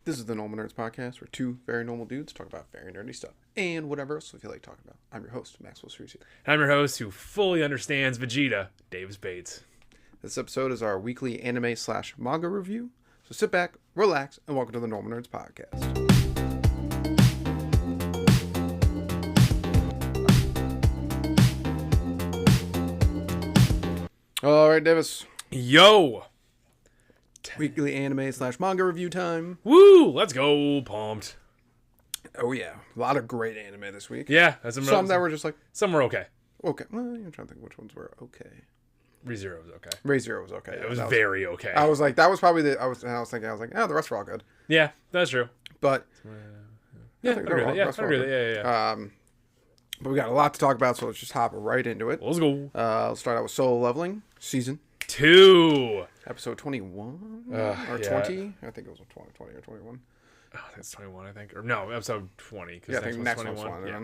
This is the Normal Nerds Podcast, where two very normal dudes talk about very nerdy stuff and whatever else we feel like talking about. I'm your host, Maxwell Cerisi. And I'm your host who fully understands Vegeta, Davis Bates. This episode is our weekly anime/manga review, so sit back, relax, and welcome to the Normal Nerds Podcast. All right, Davis. Yo! Weekly anime/manga review time. Woo! Let's go! Pumped. Oh, yeah. A lot of great anime this week. Yeah. Some that were just like... Some were okay. Okay. Well, I'm trying to think which ones were okay. ReZero was okay. ReZero was okay. Yeah, it was very okay. I was like, that was probably the... I was thinking, oh, the rest were all good. Yeah, that's true. But... Yeah, I agree with that. Yeah. But we got a lot to talk about, so let's just hop right into it. Let's go. Let's start out with Solo Leveling, Season 2. Episode 21? Or 20? I think it was 20 or 21. Oh, I think it's 21, I think. Or no, episode 20. Yeah, I think next one's 21. Yeah.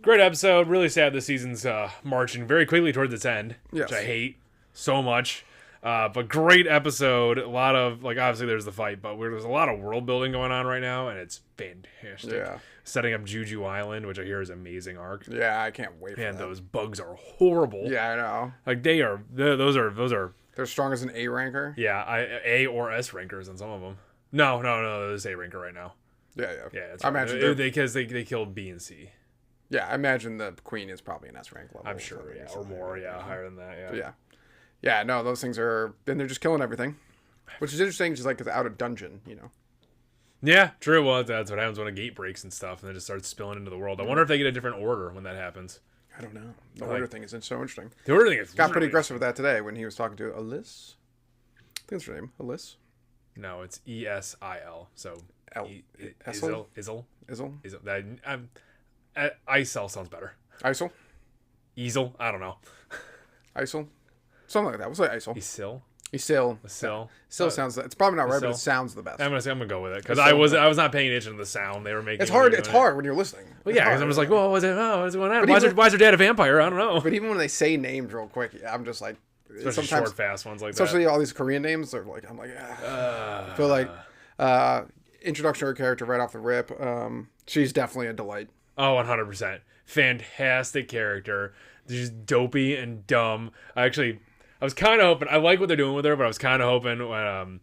Great episode. Really sad this season's marching very quickly towards its end, yes. Which I hate so much. But great episode. A lot of, like, obviously there's the fight, but there's a lot of world building going on right now, and it's fantastic. Yeah. Setting up Juju Island, which I hear is an amazing arc. Yeah, I can't wait for that. And those bugs are horrible. Yeah, I know. Like, those are... They're strong as an A ranker? Yeah, A or S rankers in some of them. No, there's A ranker right now. Yeah. Yeah, it's I imagine because they killed B and C. Yeah, I imagine the queen is probably an S rank level. I'm sure, yeah, or more, higher than that, yeah. Yeah, no, those things are... And they're just killing everything. Which is interesting, just like, because out of dungeon, you know. Yeah, true. Well, that's what happens when a gate breaks and stuff, and it just starts spilling into the world. I wonder if they get a different order when that happens. I don't know. The order thing is so interesting. The order thing is got pretty aggressive with that today when he was talking to Alice. I think that's her name. Alice? No, it's ESIL. So Isel? Isel sounds better. Isel? Easel? I don't know. Isel? Something like that. We'll say Isel. Isil? Still sounds... It's probably not right, but it sounds the best. I'm gonna go with it because I was not paying attention to the sound they were making. It's hard when you're listening. Well, yeah, because I'm just like, well, what's going on? Why is her dad a vampire? I don't know. But even when they say names real quick, I'm just like, especially short, fast ones like especially that. all these Korean names, I'm like, I feel like introduction to her character right off the rip. She's definitely a delight. Oh, 100%. Fantastic character. Just dopey and dumb. I was kind of hoping, I like what they're doing with her, but I was kind of hoping when,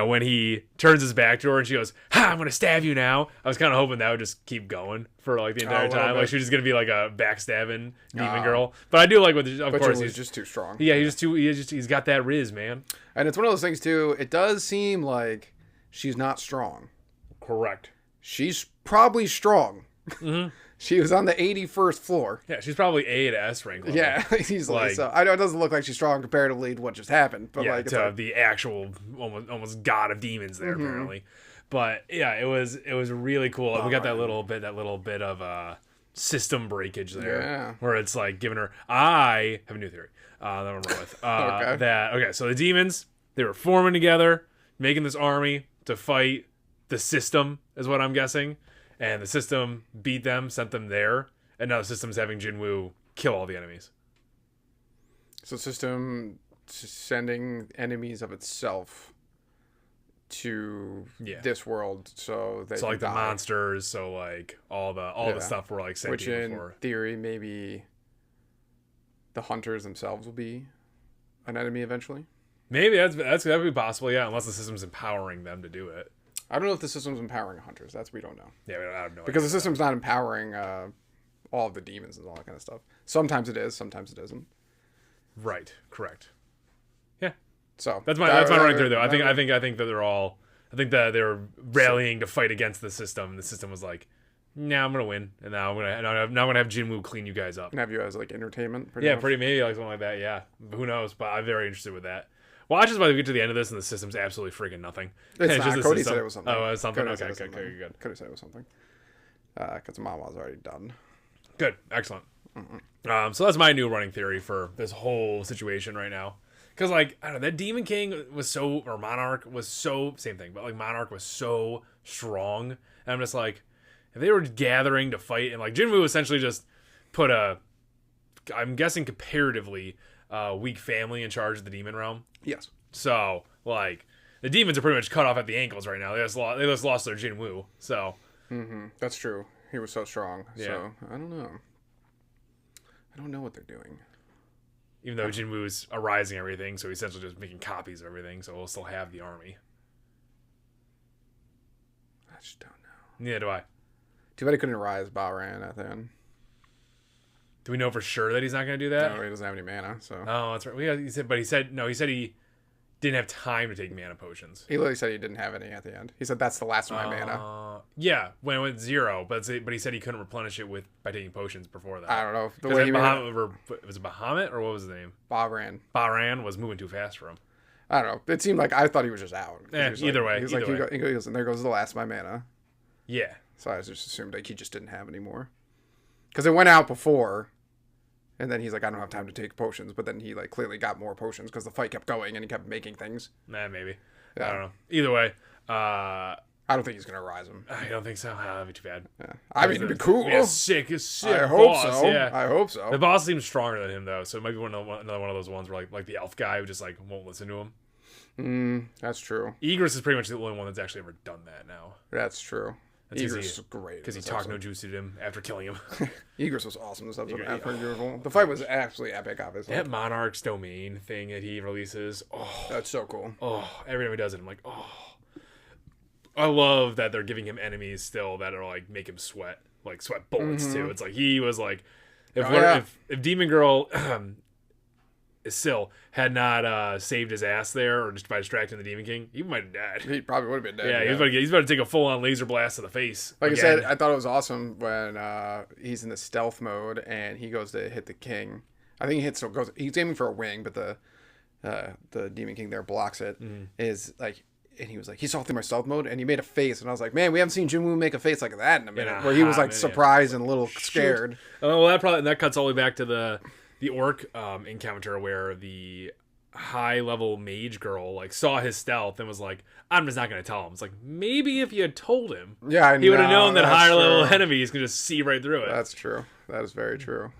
when he turns his back to her and she goes, I'm going to stab you now. I was kind of hoping that would just keep going for like the entire time. Like she was just going to be like a backstabbing demon girl. But I do like of course he's just too strong. Yeah, he's got that riz, man. And it's one of those things too, it does seem like she's not strong. Correct. She's probably strong. Mm-hmm. She was on the 81st floor. Yeah, she's probably A to S rank level. Yeah, easily. Like, so I know it doesn't look like she's strong comparatively to what just happened. But yeah, like, to the actual almost god of demons there, apparently. But yeah, it was really cool. We got that little bit of system breakage there. Yeah. Where it's like giving her... I have a new theory that I'm going to run with. Okay, so the demons, they were forming together, making this army to fight the system, is what I'm guessing. And the system beat them, sent them there, and now the system's having Jinwoo kill all the enemies. So system sending enemies of itself to this world, so they like die. The monsters, so like all the stuff we're like sending before. Which in theory, maybe the hunters themselves will be an enemy eventually. Maybe that'd be possible, yeah, unless the system's empowering them to do it. I don't know if the system's empowering hunters. We don't know. Yeah, I don't know. Because the system's not empowering all of the demons and all that kind of stuff. Sometimes it is, sometimes it isn't. Right. Correct. Yeah. So that's my running through though. I think that they're all. I think that they're rallying to fight against the system. And the system was like, "Nah, I'm gonna win, and now I'm gonna have Jinwoo clean you guys up and have you as like entertainment." Pretty maybe like something like that. Yeah, who knows? But I'm very interested with that. Watch us by we get to the end of this, and the system's absolutely freaking nothing. It's not. Cody said it was something. Oh, it was something? Okay, good. Cody said it was something. Because Mama's already done. Good. Excellent. So that's my new running theory for this whole situation right now. Because, like, I don't know, that Demon King or Monarch was so, same thing, but, like, Monarch was so strong. And I'm just like, if they were gathering to fight, and, like, Jinwoo essentially just put I'm guessing comparatively, weak family in charge of the demon realm. Yes. So, like, the demons are pretty much cut off at the ankles right now. They just lost their Jinwoo. So That's true. He was so strong. Yeah. So I don't know. I don't know what they're doing. even though Jinwoo's arising everything, so he's essentially just making copies of everything, so we'll still have the army. I just don't know. Neither do I. Too bad he couldn't rise Balran at the end. Do we know for sure that he's not going to do that? No, he doesn't have any mana, so. Oh, that's right. He said he didn't have time to take mana potions. He literally said he didn't have any at the end. He said that's the last of my mana. Yeah, when it went 0, but he said he couldn't replenish it by taking potions before that. I don't know. The way he was it Bahamut or what was the name? Balran. Bahran was moving too fast for him. I don't know. It seemed like I thought he was just out. Either way. He goes, and there goes the last of my mana. Yeah. So I just assumed like he just didn't have any more. Because it went out before, and then he's like, I don't have time to take potions. But then he like clearly got more potions because the fight kept going and he kept making things. Maybe. Yeah. I don't know. Either way, I don't think he's gonna rise him. I don't think so. That'd be too bad. Yeah. I mean, it'd be cool. Yeah, sick. I hope boss. so. Yeah. I hope so. The boss seems stronger than him though, so it might be another one of those ones where like the elf guy who just like won't listen to him. That's true. Egress is pretty much the only one that's actually ever done that now. That's true. Egress is great. Because he talked no juice to him after killing him. Egress was awesome this episode. The fight was absolutely epic, obviously. That Monarch's Domain thing that he releases. Oh, that's so cool. Oh, every time he does it, I'm like, oh. I love that they're giving him enemies still that are like make him sweat bullets too. It's like he was like, if Demon Girl Syl had not saved his ass there, or just by distracting the Demon King, he might have died. He probably would have been dead. Yeah, he's about to take a full-on laser blast to the face. Like again. I said, I thought it was awesome when he's in the stealth mode and he goes to hit the king. I think he's aiming for a wing, but the Demon King there blocks it. Is like, and he was like, he saw through my stealth mode and he made a face, and I was like, man, we haven't seen Jinwoo make a face like that in a minute, where he was like surprised and a little scared. Oh, well, that cuts all the way back to the orc encounter where the high level mage girl like saw his stealth and was like, I'm just not gonna tell him. It's like, maybe if you had told him, he would have known that higher level enemies can just see right through it. That's true. That is very true.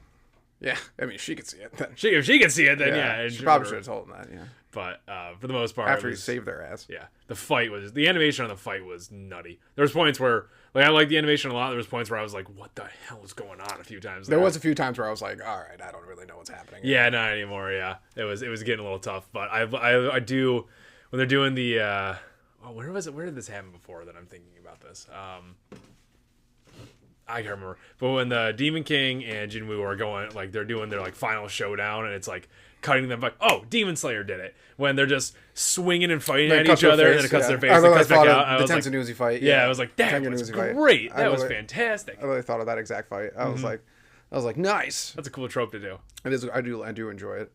Yeah, I mean, she could see it then. If she could see it, then yeah. She probably should have told him that, yeah. But for the most part, after he saved their ass. Yeah, the animation on the fight was nutty. There was points where, like, I liked the animation a lot. There was points where I was like, what the hell is going on a few times. There was a few times where I was like, all right, I don't really know what's happening. Yeah, not anymore, yeah. It was getting a little tough. But I do, when they're doing the, where was it? Where did this happen before that I'm thinking about this? I can't remember. But when the Demon King and Jinwoo are going, like, they're doing their, like, final showdown, and it's, like, cutting them, like, oh, Demon Slayer did it. When they're just swinging and fighting at each other, and it cuts their face, and it cuts back out. The Tensunuzi fight. Yeah, I was like, that was great. That was fantastic. I really thought of that exact fight. I was like, nice. That's a cool trope to do. It is. I do enjoy it.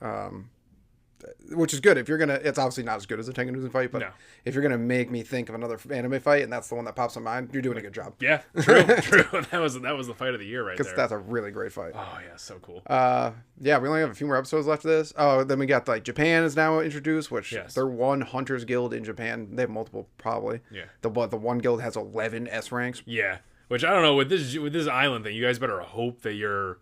Which is good. If you're gonna, it's obviously not as good as a Tengen fight, but if you're gonna make me think of another anime fight, and that's the one that pops in mind, you're doing a good job. Yeah, true. That was the fight of the year right there. Because that's a really great fight. Oh yeah, so cool. Yeah, we only have a few more episodes left of this. Oh, then we got like Japan is now introduced, which they're one Hunters Guild in Japan. They have multiple probably. Yeah. The one guild has 11 S ranks. Yeah, which I don't know with this island thing. You guys better hope that you're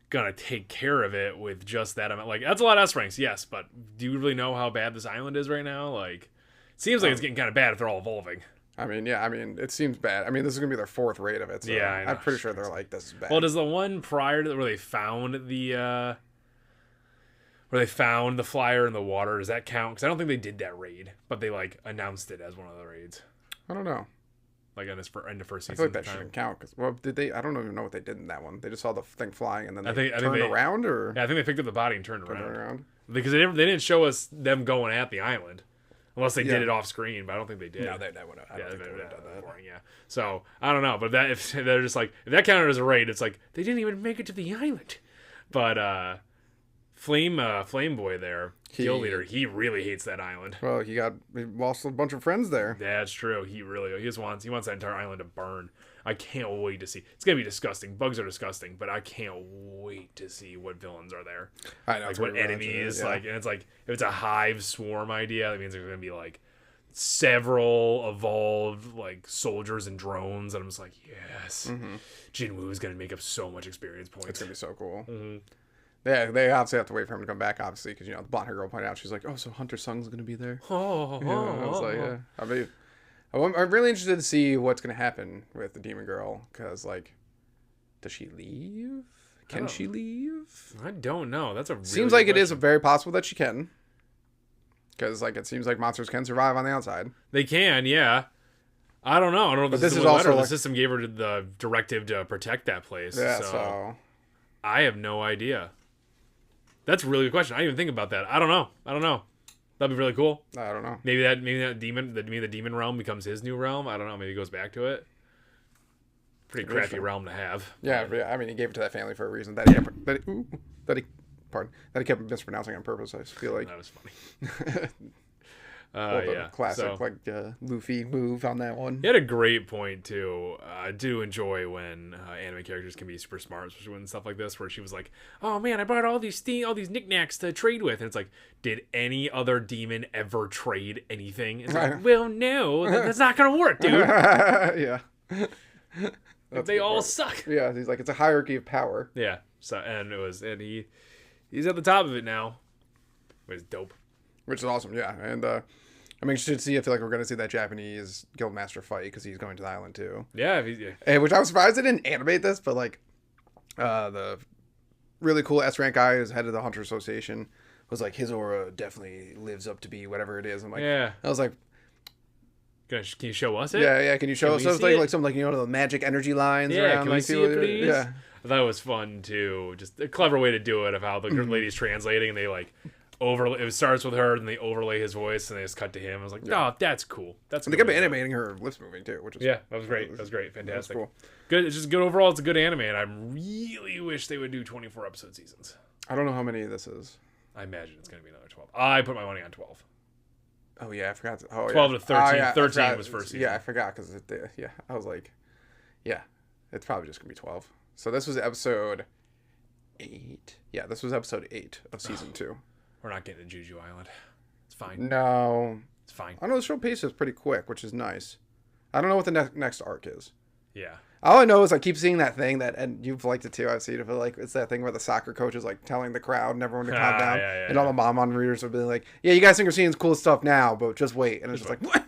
gonna take care of it with just that amount. Like, that's a lot of S ranks, yes, but do you really know how bad this island is right now? Like, it seems like it's getting kind of bad if they're all evolving. I mean, it seems bad. I mean, this is gonna be their 4th raid of it. So yeah, I'm pretty sure they're like, this is bad. Well, does the one prior to where they found the flyer in the water, does that count? Because I don't think they did that raid, but they like announced it as one of the raids. I don't know. Like in the first season. I feel like that shouldn't count. Did they? I don't even know what they did in that one. They just saw the thing flying and then they turned around, or yeah, I think they picked up the body and turned around. Because they didn't show us them going at the island, unless they did it off screen. But I don't think they did. No, they would have. Yeah, they would have done that. Boring, yeah. So I don't know, but if they're just like, if that counted as a raid, it's like they didn't even make it to the island. But Flame Boy there, Guild Leader, he really hates that island. Well, he lost a bunch of friends there. Yeah, that's true. He wants that entire island to burn. I can't wait to see. It's gonna be disgusting. Bugs are disgusting, but I can't wait to see what villains are there. I know, like what enemies. Like, and it's like, if it's a hive swarm idea, that means there's gonna be like several evolved like soldiers and drones, and I'm just like, yes, Jinwoo is gonna make up so much experience points. It's gonna be so cool. Yeah, they obviously have to wait for him to come back, obviously, because, the blonde hair girl pointed out, she's like, oh, so Hunter Sung's going to be there. Oh, I was like, yeah. I mean, I'm really interested to see what's going to happen with the demon girl, because, like, does she leave? Can she leave? I don't know. That's a really seems like good it is question. very possible that she can, because, like, it seems like monsters can survive on the outside. They can, yeah. I don't know. I don't know if But this this is is also the like- system gave her the directive to protect that place. Yeah, so I have no idea. That's a really good question. I didn't even think about that. I don't know. That'd be really cool. I don't know. Maybe that demon, the demon realm becomes his new realm. I don't know. Maybe he goes back to it. Pretty crappy realm to have. Yeah, I mean, he gave it to that family for a reason. That he kept mispronouncing on purpose. I feel like That was funny. Yeah. classic Luffy move on that one. He had a great point too. I do enjoy when anime characters can be super smart, especially when stuff like this, where she was like, "Oh man, I brought all these knickknacks to trade with," and it's like, did any other demon ever trade anything? It's like, well, no, that's not gonna work, dude. Yeah. They all suck. Yeah, he's like, it's a hierarchy of power. Yeah. So he's at the top of it now. Which is dope. Which is awesome, yeah. And I'm interested to see. I feel like we're going to see that Japanese guildmaster fight because he's going to the island too. Yeah. And which I was surprised they didn't animate this, but like the really cool S rank guy who's head of the Hunter Association was like, his aura definitely lives up to be whatever it is. I'm like, yeah. I was like, can you show us it? Yeah. Can you show us? So it's like some the magic energy lines Yeah. around. Can we see it, please? Yeah. I thought it was fun too. Just a clever way to do it of how the lady's translating and they like. It starts with her, and they overlay his voice, and they just cut to him. I was like, "Oh, that's cool. That's." And they kept animating her lips moving too, which is that was great. That was great, fantastic. Cool. Good. It's just good overall. It's a good anime, and I really wish they would do 24 episode seasons. I don't know how many this is. I imagine it's going to be another 12. I put my money on 12. Oh yeah, I forgot. 12 to 13. 13 was first season. Yeah, I forgot because I was like, yeah, it's probably just gonna be 12. So this was episode 8. Yeah, this was episode 8 of season 2. We're not getting to Juju Island. It's fine. No. It's fine. I know the show pace is pretty quick, which is nice. I don't know what the next arc is. Yeah. All I know is I keep seeing that thing and you've liked it too. I've seen it, but like it's that thing where the soccer coach is like telling the crowd and everyone to calm down, and all the mom readers will be like, "Yeah, you guys think you're seeing cool stuff now, but just wait." And it's just like, what?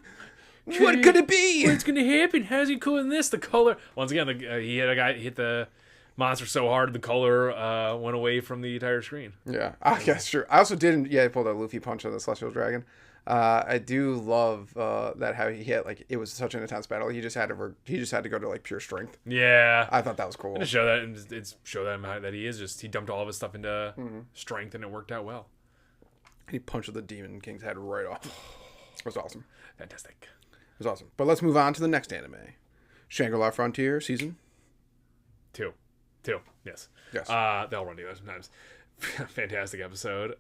What could it be? What's gonna happen? How's he cool in this? The color. Once again, he hit the monster so hard the color went away from the entire screen. Yeah, I guess true. I also didn't. Yeah, he pulled a Luffy punch on the Celestial Dragon. I do love that how he hit, like, it was such an intense battle. He just had to go to like pure strength. Yeah, I thought that was cool. And to show that that he dumped all of his stuff into strength, and it worked out well. And he punched the Demon King's head right off. It was awesome. Fantastic. It was awesome. But let's move on to the next anime, Shangri-La Frontier season 2. Yes. Yes. They'll run together sometimes. Fantastic episode.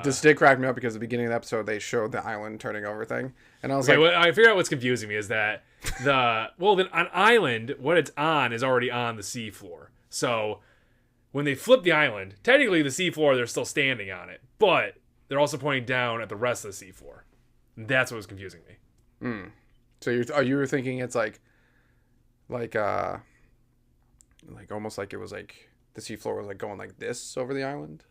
This did crack me up because at the beginning of the episode they showed the island turning over thing, and I was I figure out what's confusing me is that an island, what it's on is already on the seafloor. So when they flip the island, technically the seafloor they're still standing on it, but they're also pointing down at the rest of the seafloor. That's what was confusing me. So you were thinking it's like almost like it was like the seafloor was like going like this over the island?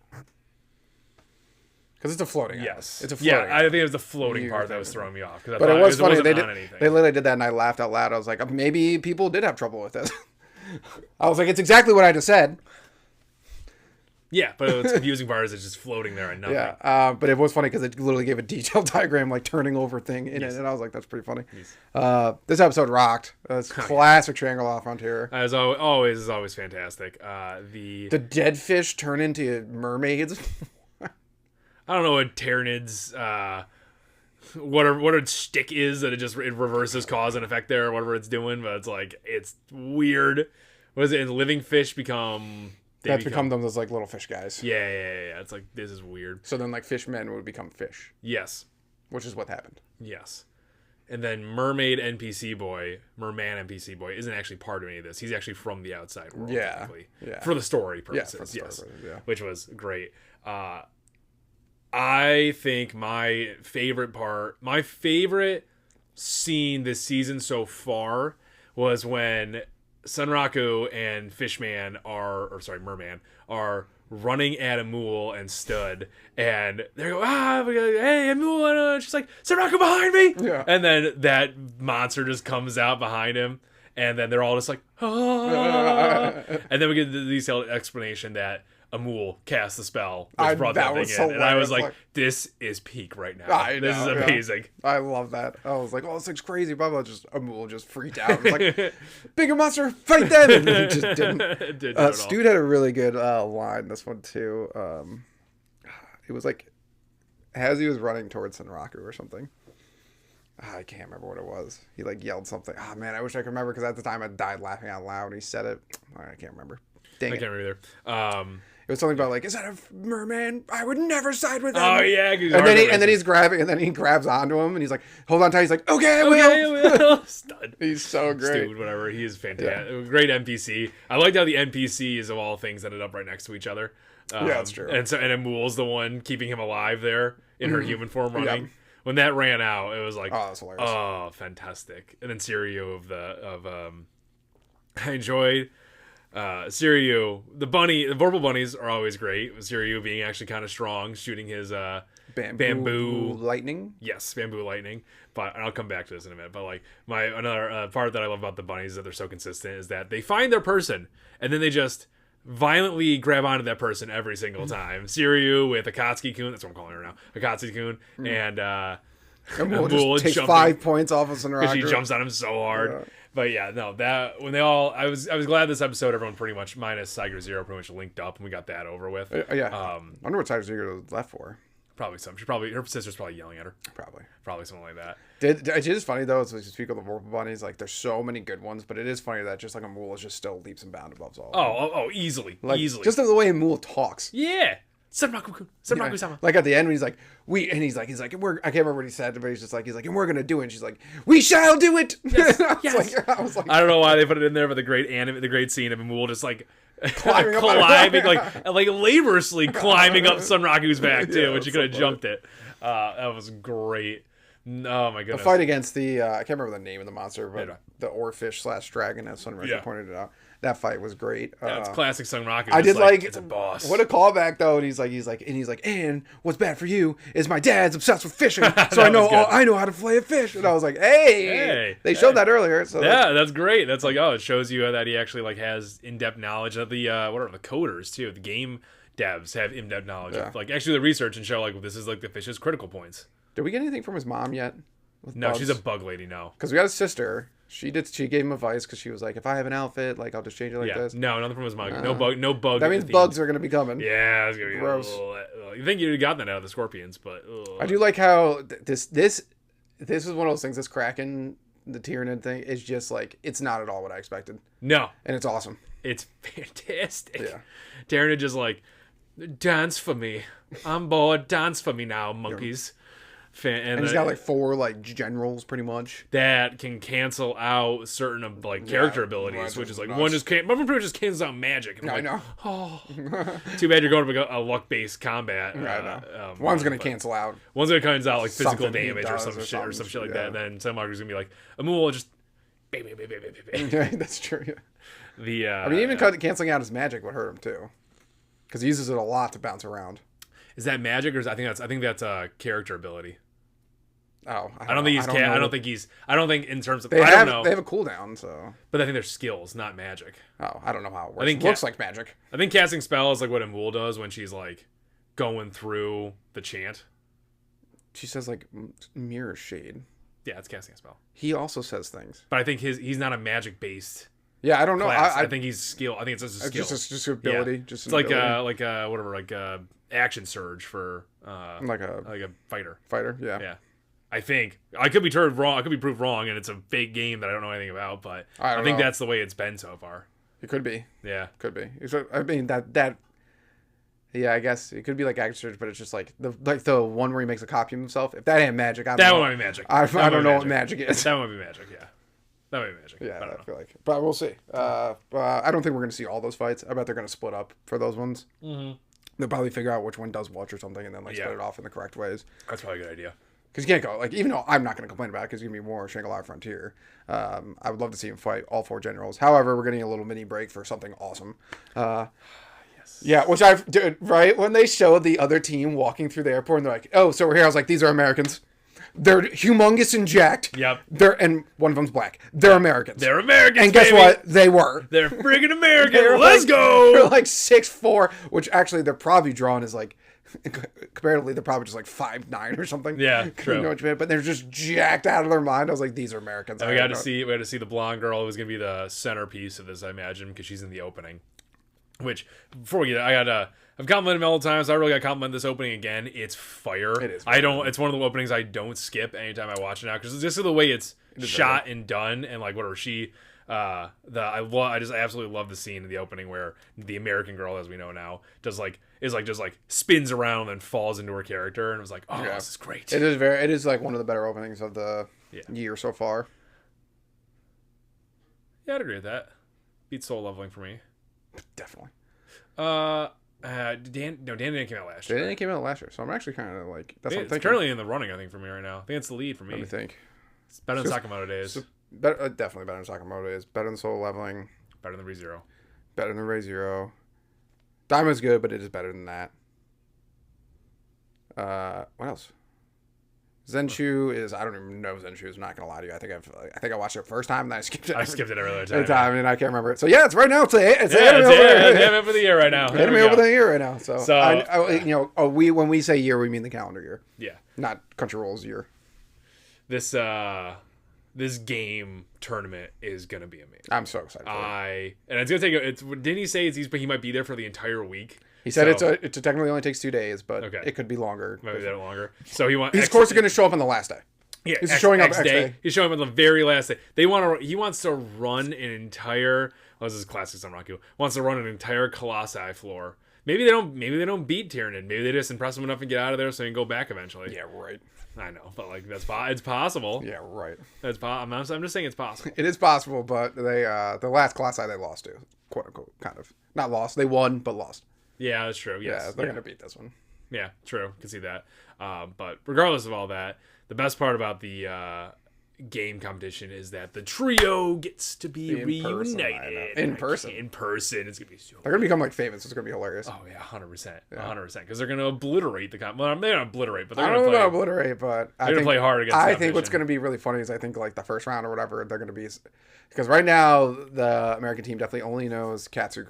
Because it's a floating island. Yes. It's a floating I think it was the floating part that was throwing me off. But it was funny. They anything. They literally did that and I laughed out loud. I was like, maybe people did have trouble with this. I was like, it's exactly what I just said. Yeah, but the confusing part is it's just floating there and nothing. Yeah, but it was funny because it literally gave a detailed diagram, like turning over thing in it, and I was like, that's pretty funny. This episode rocked. It's classic Shangri-La Frontier. As always, is always fantastic. The dead fish turn into mermaids. I don't know what Tyranids, what its stick is that it reverses cause and effect there or whatever it's doing, but it's like, it's weird. What is it? And living fish become... That's become those like little fish guys. Yeah. It's like, this is weird. So then like fishmen would become fish. Yes. Which is what happened. Yes. And then merman NPC boy isn't actually part of any of this. He's actually from the outside world. Yeah. For the story purposes. Yes. Which was great. I think my favorite scene this season so far was when Sunraku and Merman are running at Amul and stood, and they go, hey, Amul, and she's like, Sunraku behind me! Yeah. And then that monster just comes out behind him, and then they're all just like, ah. And then we get the detailed explanation that Amul cast the spell, which brought that thing in. And I was like, this is peak right now. This is amazing. Yeah. I love that. I was like, oh, this thing's crazy. Blah, blah. Amul just freaked out. It was like, bigger monster, fight them! And he just didn't. Stu had a really good line, this one too. It was like, as he was running towards Sunraku or something. I can't remember what it was. He like yelled something. Oh man, I wish I could remember because at the time I died laughing out loud when he said it. I can't remember. Dang it. I can't remember either. It was something about like, is that a merman? I would never side with him. Oh yeah, and then he grabs onto him and he's like, hold on tight. He's like, okay, I will. Stud. He's so great. Stupid, whatever. He is fantastic. Yeah. Great NPC. I liked how the NPCs of all things ended up right next to each other. Yeah, that's true. And Amul's the one keeping him alive there in her human form running. Yeah. When that ran out, it was like, oh, that's hilarious. Oh, fantastic. And then Siryu I enjoyed Siryu. The Vorpal bunnies are always great. Siryu being actually kind of strong, shooting his bamboo lightning. Yes, bamboo lightning. But I'll come back to this in a minute. But like another part that I love about the bunnies is that they're so consistent is that they find their person and then they just violently grab onto that person every single time. Siryu with Akatsuki-kun, that's what I'm calling her now. Akatsuki-kun, and Amul just takes 5 points off of Sunraku. Because she jumps on him so hard. Yeah. But yeah, no, that when they all, I was glad this episode everyone pretty much minus Tiger Zero pretty much linked up and we got that over with. Yeah. I wonder what Tiger Zero was left for. Probably some. Her sister's probably yelling at her. Probably something like that. It is funny though, as we speak of the Vorpal bunnies, like there's so many good ones, but it is funny that just like Amul is just still leaps and bounds above all. Easily. Just the way Amul talks. Yeah. Sunraku-sama. Yeah. Like at the end when he's like, he's like, I can't remember what he said, but he's like, and we're gonna do it. And she's like, we shall do it. Yes. I was like, I don't know why they put it in there, but the great scene of Amul just like climbing like laboriously climbing up Sunraku's back too, when she could have jumped it. That was great. Oh my goodness. The fight against the I can't remember the name of the monster, but the oarfish / dragon, as Sunraku pointed it out. That fight was great. It's classic Sunraku. I did like it's a boss. What a callback though. And he's like, and what's bad for you is my dad's obsessed with fishing, so I know how to fillet a fish. And I was like, hey, they showed that earlier. So that's great. That's like, it shows you that he actually like has in-depth knowledge of the the coders too. The game devs have in-depth knowledge of like actually the research and show like this is like the fish's critical points. Did we get anything from his mom yet? No, she's a bug lady now. Because we got a sister. She gave him advice because she was like, if I have an outfit, like I'll just change it like this. No, nothing from his mom. No bug. That means bugs are gonna be coming. Yeah, it's gonna be gross. You think you'd have gotten that out of the scorpions, but I do like how this is one of those things. This Kraken, the Tyranid thing, is just like it's not at all what I expected. No, and it's awesome. It's fantastic. Yeah, Tyranid just like dance for me. I'm bored. Dance for me now, monkeys. And he's got like 4 like generals pretty much that can cancel out certain of like character abilities, which is like one pretty much just cancels out magic. And I know. Too bad you're going to a luck based combat. I know. One's gonna cancel out. One's gonna cancel out like physical damage or some shit like that. And then Sunraku's gonna be like, Amul just. That's true. Yeah. I mean, even canceling out his magic would hurt him too, because he uses it a lot to bounce around. Is that magic or I think that's a character ability. Oh, I don't think in terms of they have a cooldown, so. But I think they're skills, not magic. Oh, I don't know how it works. It looks like magic. I think casting spell is like what Amul does when she's like going through the chant. She says like mirror shade. Yeah, it's casting a spell. He also says things, but I think he's not a magic based. Yeah, I don't know. I think he's skill. I think it's just a skill. Just ability. Yeah. It's like action surge for like a fighter. Yeah. I think I could be turned wrong. I could be proved wrong, and it's a fake game that I don't know anything about. But I think that's the way it's been so far. It could be. Yeah, could be. I mean that. Yeah, I guess it could be like action surge, but it's just like the one where he makes a copy of himself. If that ain't magic, that would be magic. I don't know what magic is. That would be magic. Yeah, that would be magic. Yeah, I feel like, but we'll see. I don't think we're gonna see all those fights. I bet they're gonna split up for those ones. Mm-hmm. They'll probably figure out which one does what or something, and then split it off in the correct ways. That's probably a good idea. Because you can't go, like, even though I'm not going to complain about it, because it's going to be more Shangri-La Frontier. I would love to see him fight all 4 generals. However, we're getting a little mini break for something awesome. Yes. Yes. Yeah, which dude, right when they showed the other team walking through the airport, and they're like, "Oh, so we're here." I was like, "These are Americans. They're humongous and jacked. Yep. And one of them's black. They're Americans. They're Americans, And guess baby. what? They were. They're friggin' American. They're Let's like, go. They're like 6'4", which actually they're probably drawn as like, comparatively, they're probably just like 5'9" or something. Yeah, true. You know what you mean? But they're just jacked out of their mind. I was like, these are Americans. And we got to see the blonde girl who's gonna be the centerpiece of this, I imagine, because she's in the opening. Which, before we get, I've complimented him all the time, so I really got to compliment this opening again. It's fire. It is. It's one of the openings I don't skip anytime I watch it now, because it's just the way it's shot and done, and like whatever I just absolutely love the scene in the opening where the American girl, as we know now, just spins around and falls into her character, and it was like, oh, this is great. It is like one of the better openings of the year so far. Yeah, I'd agree with that. Beats Soul Leveling for me. Definitely. Dan didn't come out last year. Dan came out last year, so I'm actually kind of like, that's what I'm thinking. It's currently in the running, I think, for me right now. I think it's the lead for me. Let me think. It's better than Sakamoto Days. Definitely better than Sakamoto Days. Better than Soul Leveling. Better than ReZero. Better than ReZero. Daima's good, but it is better than that. What else? Zenshu is, I don't even know Zenshu. I'm not gonna lie to you. I think I watched it first time and then I skipped it. I skipped it every other time. And I can't remember it. So yeah, it's right now. It's anime for the year right now. Anime over the year right now. So when we say year, we mean the calendar year. Yeah. Not Crunchyroll's year. This game tournament is gonna be amazing. I'm so excited. And it's gonna take. Didn't he say he might be there for the entire week? He said it technically only takes 2 days, but it could be longer. Maybe that longer. So his course is going to show up on the last day. Yeah, he's showing up X day. He's showing up on the very last day. He wants to run an entire. This is classic Sunraku. Wants to run an entire Colossi floor. Maybe they don't beat Tyranid. Maybe they just impress him enough and get out of there so he can go back eventually. Yeah, right. I know, but like it's possible. Yeah, right. I'm just saying it's possible. It is possible, but they the last Colossi they lost to, quote unquote, kind of not lost. They won, but lost. Yeah, that's true. Yes. Yeah, they're gonna beat this one. Yeah, true. Can see that. But regardless of all that, the best part about the game competition is that the trio gets to be reunited in person. In person, it's gonna be so. They're gonna become like famous. It's gonna be hilarious. Oh yeah, 100%, 100%. Because they're gonna obliterate the Well, they're gonna obliterate, but they're gonna play. Obliterate, but they're gonna play hard against. I think what's gonna be really funny is I think like the first round or whatever they're gonna be, because right now the American team definitely only knows Katsu,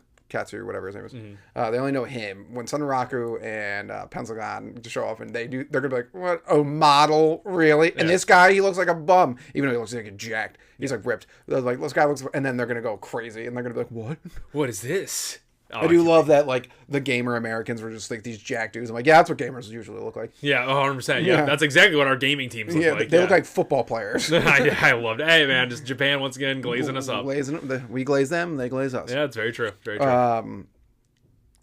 whatever his name is. Mm-hmm. They only know him. When Sunraku and Pensagon to show up, and they're gonna be like, "What? A model, really?" Yeah. And this guy, he looks like a bum, even though he looks like a jacked. He's like ripped. They're like, this guy looks, and then they're gonna go crazy, and they're gonna be like, "What? What is this?" Oh, I do love that, like, the gamer Americans were just like these jack dudes. I'm like, yeah, that's what gamers usually look like. Yeah, 100%. Yeah, that's exactly what our gaming teams look like. They look like football players. I loved it. Hey, man, just Japan once again glazing us up. We glaze them, they glaze us. Yeah, it's very true. Very true.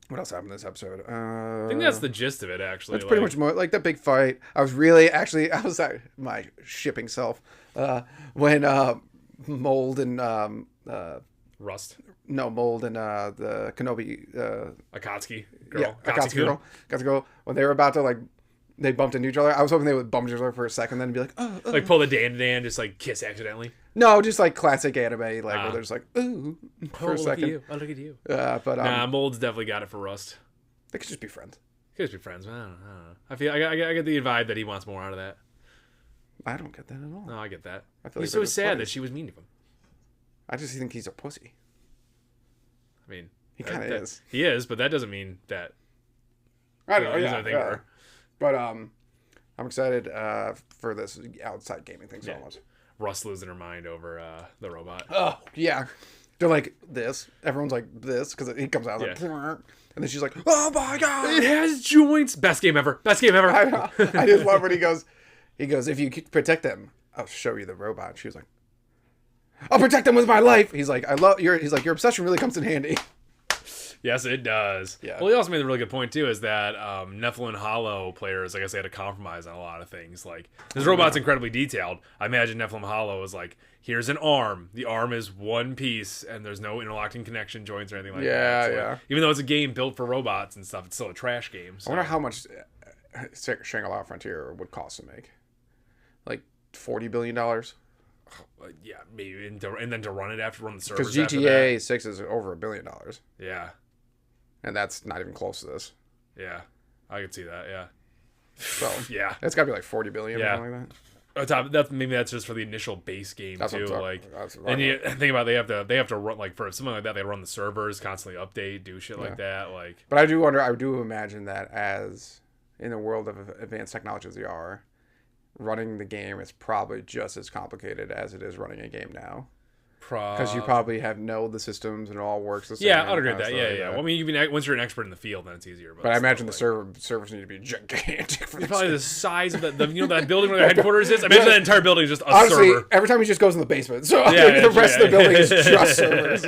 What else happened in this episode? I think that's the gist of it, actually. That's pretty much more like that big fight. I was my shipping self when Mold and Rust. No, Mold and the Kenobi Akatsuki girl. Yeah, Akatsuki girl. When they were about to like, they bumped into each other. I was hoping they would bump each other for a second, then be like, like pull the Dan, just like kiss accidentally. No, just like classic anime, like where they're just like, ooh, for a second. Look at you. But Mold's definitely got it for Rust. They could just be friends. Could just be friends. I don't know. I feel I get the vibe that he wants more out of that. I don't get that at all. No, I get that. I feel he's so sad that she was mean to him. I just think he's a pussy. I mean, he kind of is. He is, but that doesn't mean that. I don't know. Yeah. But I'm excited for this outside gaming thing so much. Rust losing her mind over the robot. Oh yeah, they're like this. Everyone's like this because he comes out like, and then she's like, "Oh my god, it has joints." Best game ever. Best game ever. I just love when he goes, if you protect them, I'll show you the robot. She was like, I'll protect them with my life. He's like, your obsession really comes in handy. Yes, it does. Yeah. Well, he also made a really good point too, is that Nephilim Hollow players, I guess, they had to compromise on a lot of things. Like, this robot's incredibly detailed. I imagine Nephilim Hollow is like, here's an arm. The arm is one piece, and there's no interlocking connection joints or anything like that. So like, even though it's a game built for robots and stuff, it's still a trash game. So. I wonder how much Shangri-La Frontier would cost to make. Like $40 billion. Yeah, maybe, and then to run it run the servers. Because GTA 6 is over $1 billion. Yeah. and that's not even close to this. Yeah, I could see that. Yeah. So Yeah, it's got to be like 40 billion Yeah. or something like that. On top, that's just for the initial base game That's too. what I'm Like, talking- and you think about it, they have to run like for something like that. They run the servers, constantly update, do shit like that. Like, But I do imagine that as in the world of advanced technology as they are, running the game is probably just as complicated as it is running a game now. Because you probably know the systems and it all works the same. Yeah, I'll agree with that. Yeah, like yeah. Well, I mean, once you're an expert in the field, then it's easier. But I imagine still, the servers need to be gigantic. For it's probably the size of that building where their headquarters is. I imagine that entire building is just a Honestly, server. every time he just goes in the basement, so the rest of the building is just servers.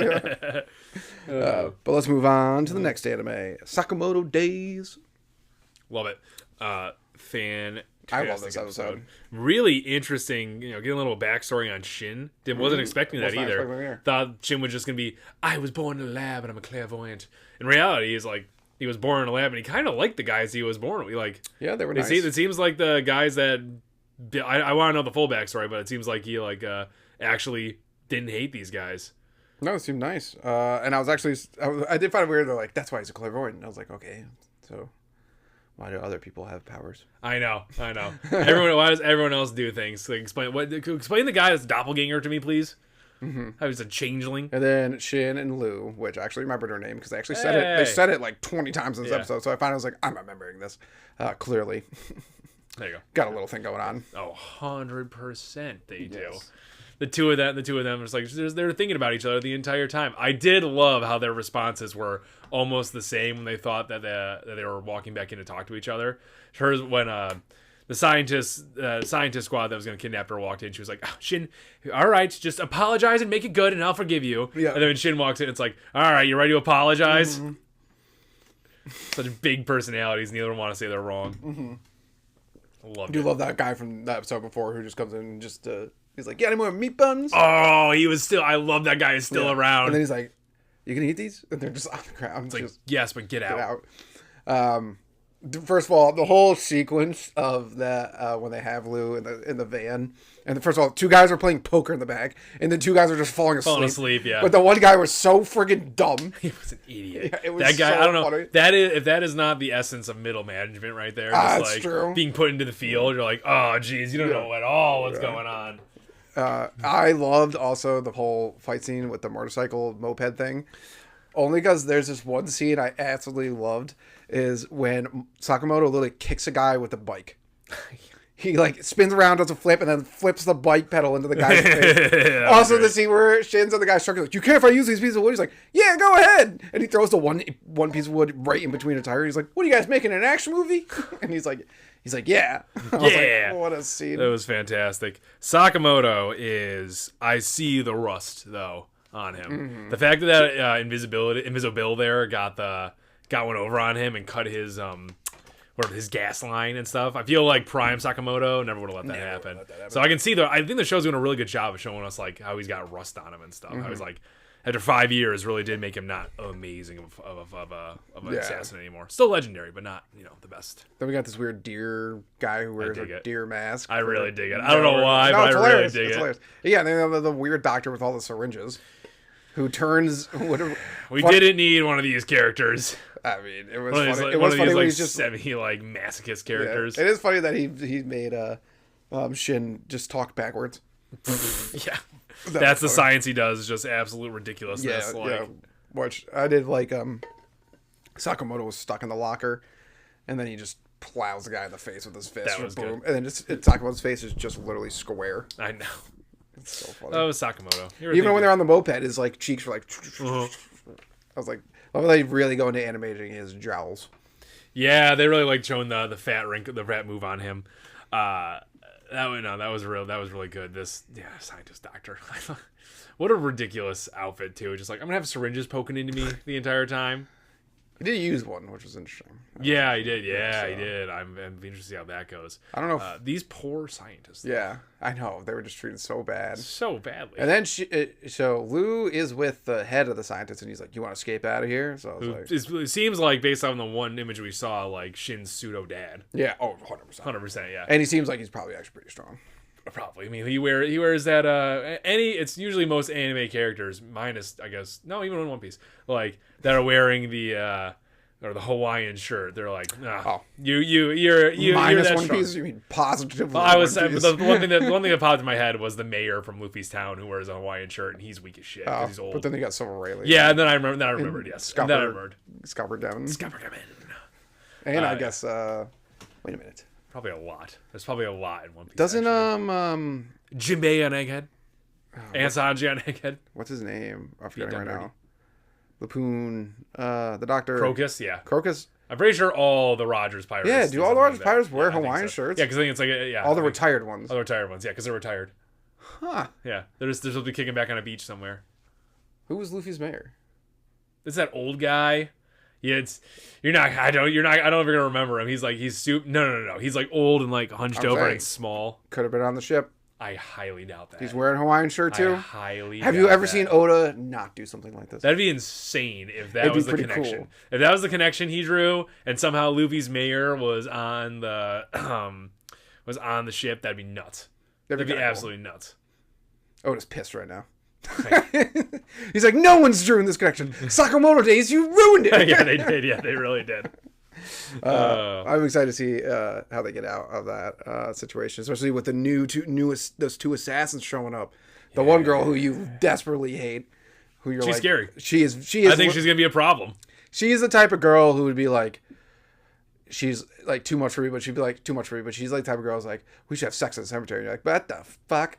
Yeah. But let's move on to the next anime, Sakamoto Days. Love it. Fantastic. I love this episode. Really interesting. Getting a little backstory on Shin. Wasn't expecting that either. Thought Shin was just gonna be, I was born in a lab and I'm a clairvoyant. In reality, he's like, he was born in a lab and he kind of liked the guys he was born with. Like, yeah, they were nice. It seems like the guys that I want to know the full backstory, but it seems like he actually didn't hate these guys. No, it seemed nice. And I did find it weird. They're like, that's why he's a clairvoyant. And I was like, okay, so why do other people have powers? I know. Why does everyone else do things? Like, explain the guy that's doppelganger to me, please. Mm-hmm. How he's a changeling. And then Shin and Lu, which I actually remembered her name because they actually said it. They said it like 20 times in this episode. So I finally was like, I'm remembering this. Clearly. There you go. Got a little thing going on. Oh, 100% they do. The two of them are just like, they're thinking about each other the entire time. I did love how their responses were almost the same when they thought that they were walking back in to talk to each other. Hers, when the scientist squad that was going to kidnap her walked in, she was like, oh, Shin, all right, just apologize and make it good and I'll forgive you. Yeah. And then when Shin walks in, it's like, all right, you ready to apologize? Mm-hmm. Such big personalities, neither of them want to say they're wrong. Mm-hmm. I do love that guy from that episode before who just comes in and just... he's like, yeah, any more meat buns? Oh, I love that guy is still around. And then he's like, you can eat these? And they're just on the ground. It's like, yes, but get out. First of all, the whole sequence of that when they have Lu in the van, and first of all, two guys are playing poker in the back, and the two guys are just falling asleep. Yeah. But the one guy was so friggin' dumb. He was an idiot. Yeah, it was that guy, so I don't know. funny. If that is not the essence of middle management right there. Just that's true. Being put into the field, you're like, oh, geez, you don't know at all what's going on. I loved also the whole fight scene with the motorcycle moped thing. Only because there's this one scene I absolutely loved is when Sakamoto literally kicks a guy with a bike. He like spins around, does a flip, and then flips the bike pedal into the guy's face. Also, the scene where Shin's on the guy's truck, like, you care if I use these pieces of wood? He's like, yeah, go ahead. And he throws the one piece of wood right in between a tire. He's like, what are you guys making, an action movie? And he's like, yeah. I was like, what a scene. That was fantastic. Sakamoto is, I see the rust though on him. Mm-hmm. The fact that Invisible there got one over on him and cut his his gas line and stuff. I feel like Prime Sakamoto never would have let that happen. So I can see I think the show's doing a really good job of showing us like how he's got rust on him and stuff. Mm-hmm. How he's like, after 5 years, really did make him not amazing of an assassin anymore. Still legendary, but not the best. Then we got this weird deer guy who wears a deer mask. I really dig it. I don't know why, but I really dig it. Hilarious. Yeah, and then the weird doctor with all the syringes, who turns. We didn't need one of these characters. I mean, it was funny. It was funny when he's just semi masochist characters. Yeah, it is funny that he made Shin just talk backwards. Yeah. That's the science he does, just absolute ridiculousness. Yeah. Which I did like Sakamoto was stuck in the locker and then he just plows the guy in the face with his fist. That was boom. good. And then Sakamoto's face is just literally square. I know. It's so funny. That was Sakamoto. Even when they're on the moped, his like cheeks were like I was like, I was like really going to animating his jowls. Yeah, they really like showing the fat move on him. That was really good. Scientist doctor. What a ridiculous outfit too. Just like, I'm gonna have syringes poking into me the entire time. He did use one, which was interesting. Yeah, he did. Yeah, he did. I'm interested to see how that goes. I don't know. These poor scientists. Yeah, I know. They were just treated so bad. So badly. And then so Lu is with the head of the scientists, and he's like, "You want to escape out of here?" So I was like, it seems like based on the one image we saw, like Shin's pseudo dad. Yeah. Oh, 100%. 100%. Yeah. And he seems like he's probably actually pretty strong. Probably. I mean, he wears that it's usually most anime characters minus, I guess, no, even in One Piece, like that are wearing the or the Hawaiian shirt. They're like, nah, Oh. you're Minus that One strong. Piece? You mean positively? Well, I was One Piece? the one thing that popped in my head was the mayor from Luffy's town who wears a Hawaiian shirt and he's weak as shit because he's old. But then they got Silver Rayleigh. Yeah, and then I remembered. Yes, and then I remembered. Scupper Devon. Scupper Devon. And I guess wait a minute. Probably a lot. There's probably a lot in One Piece. Doesn't Jinbei on Egghead? Ansanji on Egghead? what's his name? I'm forgetting right now. Lapoon, the doctor. Crocus, yeah. Crocus. I'm pretty sure all the Rogers pirates. Yeah, do all the Rogers pirates wear I think Hawaiian so. shirts? Yeah, because I think it's like yeah. All the retired ones. All the retired ones, yeah, because they're retired. Huh. Yeah, they're supposed to be kicking back on a beach somewhere. Who was Luffy's mayor? It's that old guy. Yeah, I don't know if you're gonna remember him. He's no. He's like old and like hunched I'm over saying. and small. Could have been on the ship. I highly doubt that. He's wearing a Hawaiian shirt too. I highly Have you doubt ever that. seen Oda not do something like this? That'd be insane if that It'd be was the pretty connection. cool. If that was the connection he drew, and somehow Luffy's mayor was on the ship, that'd be nuts. That'd be kinda cool. absolutely nuts. Oda's pissed right now. He's like, no one's drew this connection. Sakamoto Days, you ruined it. Yeah, they did. Yeah, they really did. I'm excited to see how they get out of that situation, especially with the those two assassins showing up. The one girl who you desperately hate, who you're She's like, scary. She is. I think she's gonna be a problem. She is the type of girl who would be like, she's like too much for me, but she'd be like too much for me. But she's like the type of girl who's like, we should have sex in the cemetery. And you're like, what the fuck?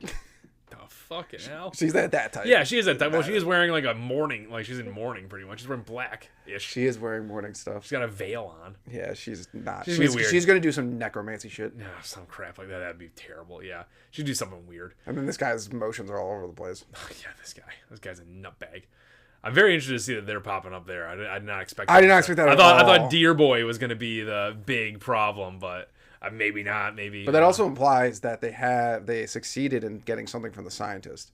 The fucking hell. She's that type. Yeah, she is that type. Well, she is wearing like a mourning, like she's in mourning pretty much. She's wearing black-ish. She is wearing mourning stuff. She's got a veil on. Yeah, she's not. She's gonna be weird. She's gonna do some necromancy shit. No, some crap like that. That'd be terrible. Yeah, she'd do something weird. And then this guy's emotions are all over the place. Yeah, this guy's a nutbag. I'm very interested to see that they're popping up there. I did not expect. I did not expect that. I thought Deer Boy was going to be the big problem, but maybe not. Maybe. But that also implies that they succeeded in getting something from the scientist.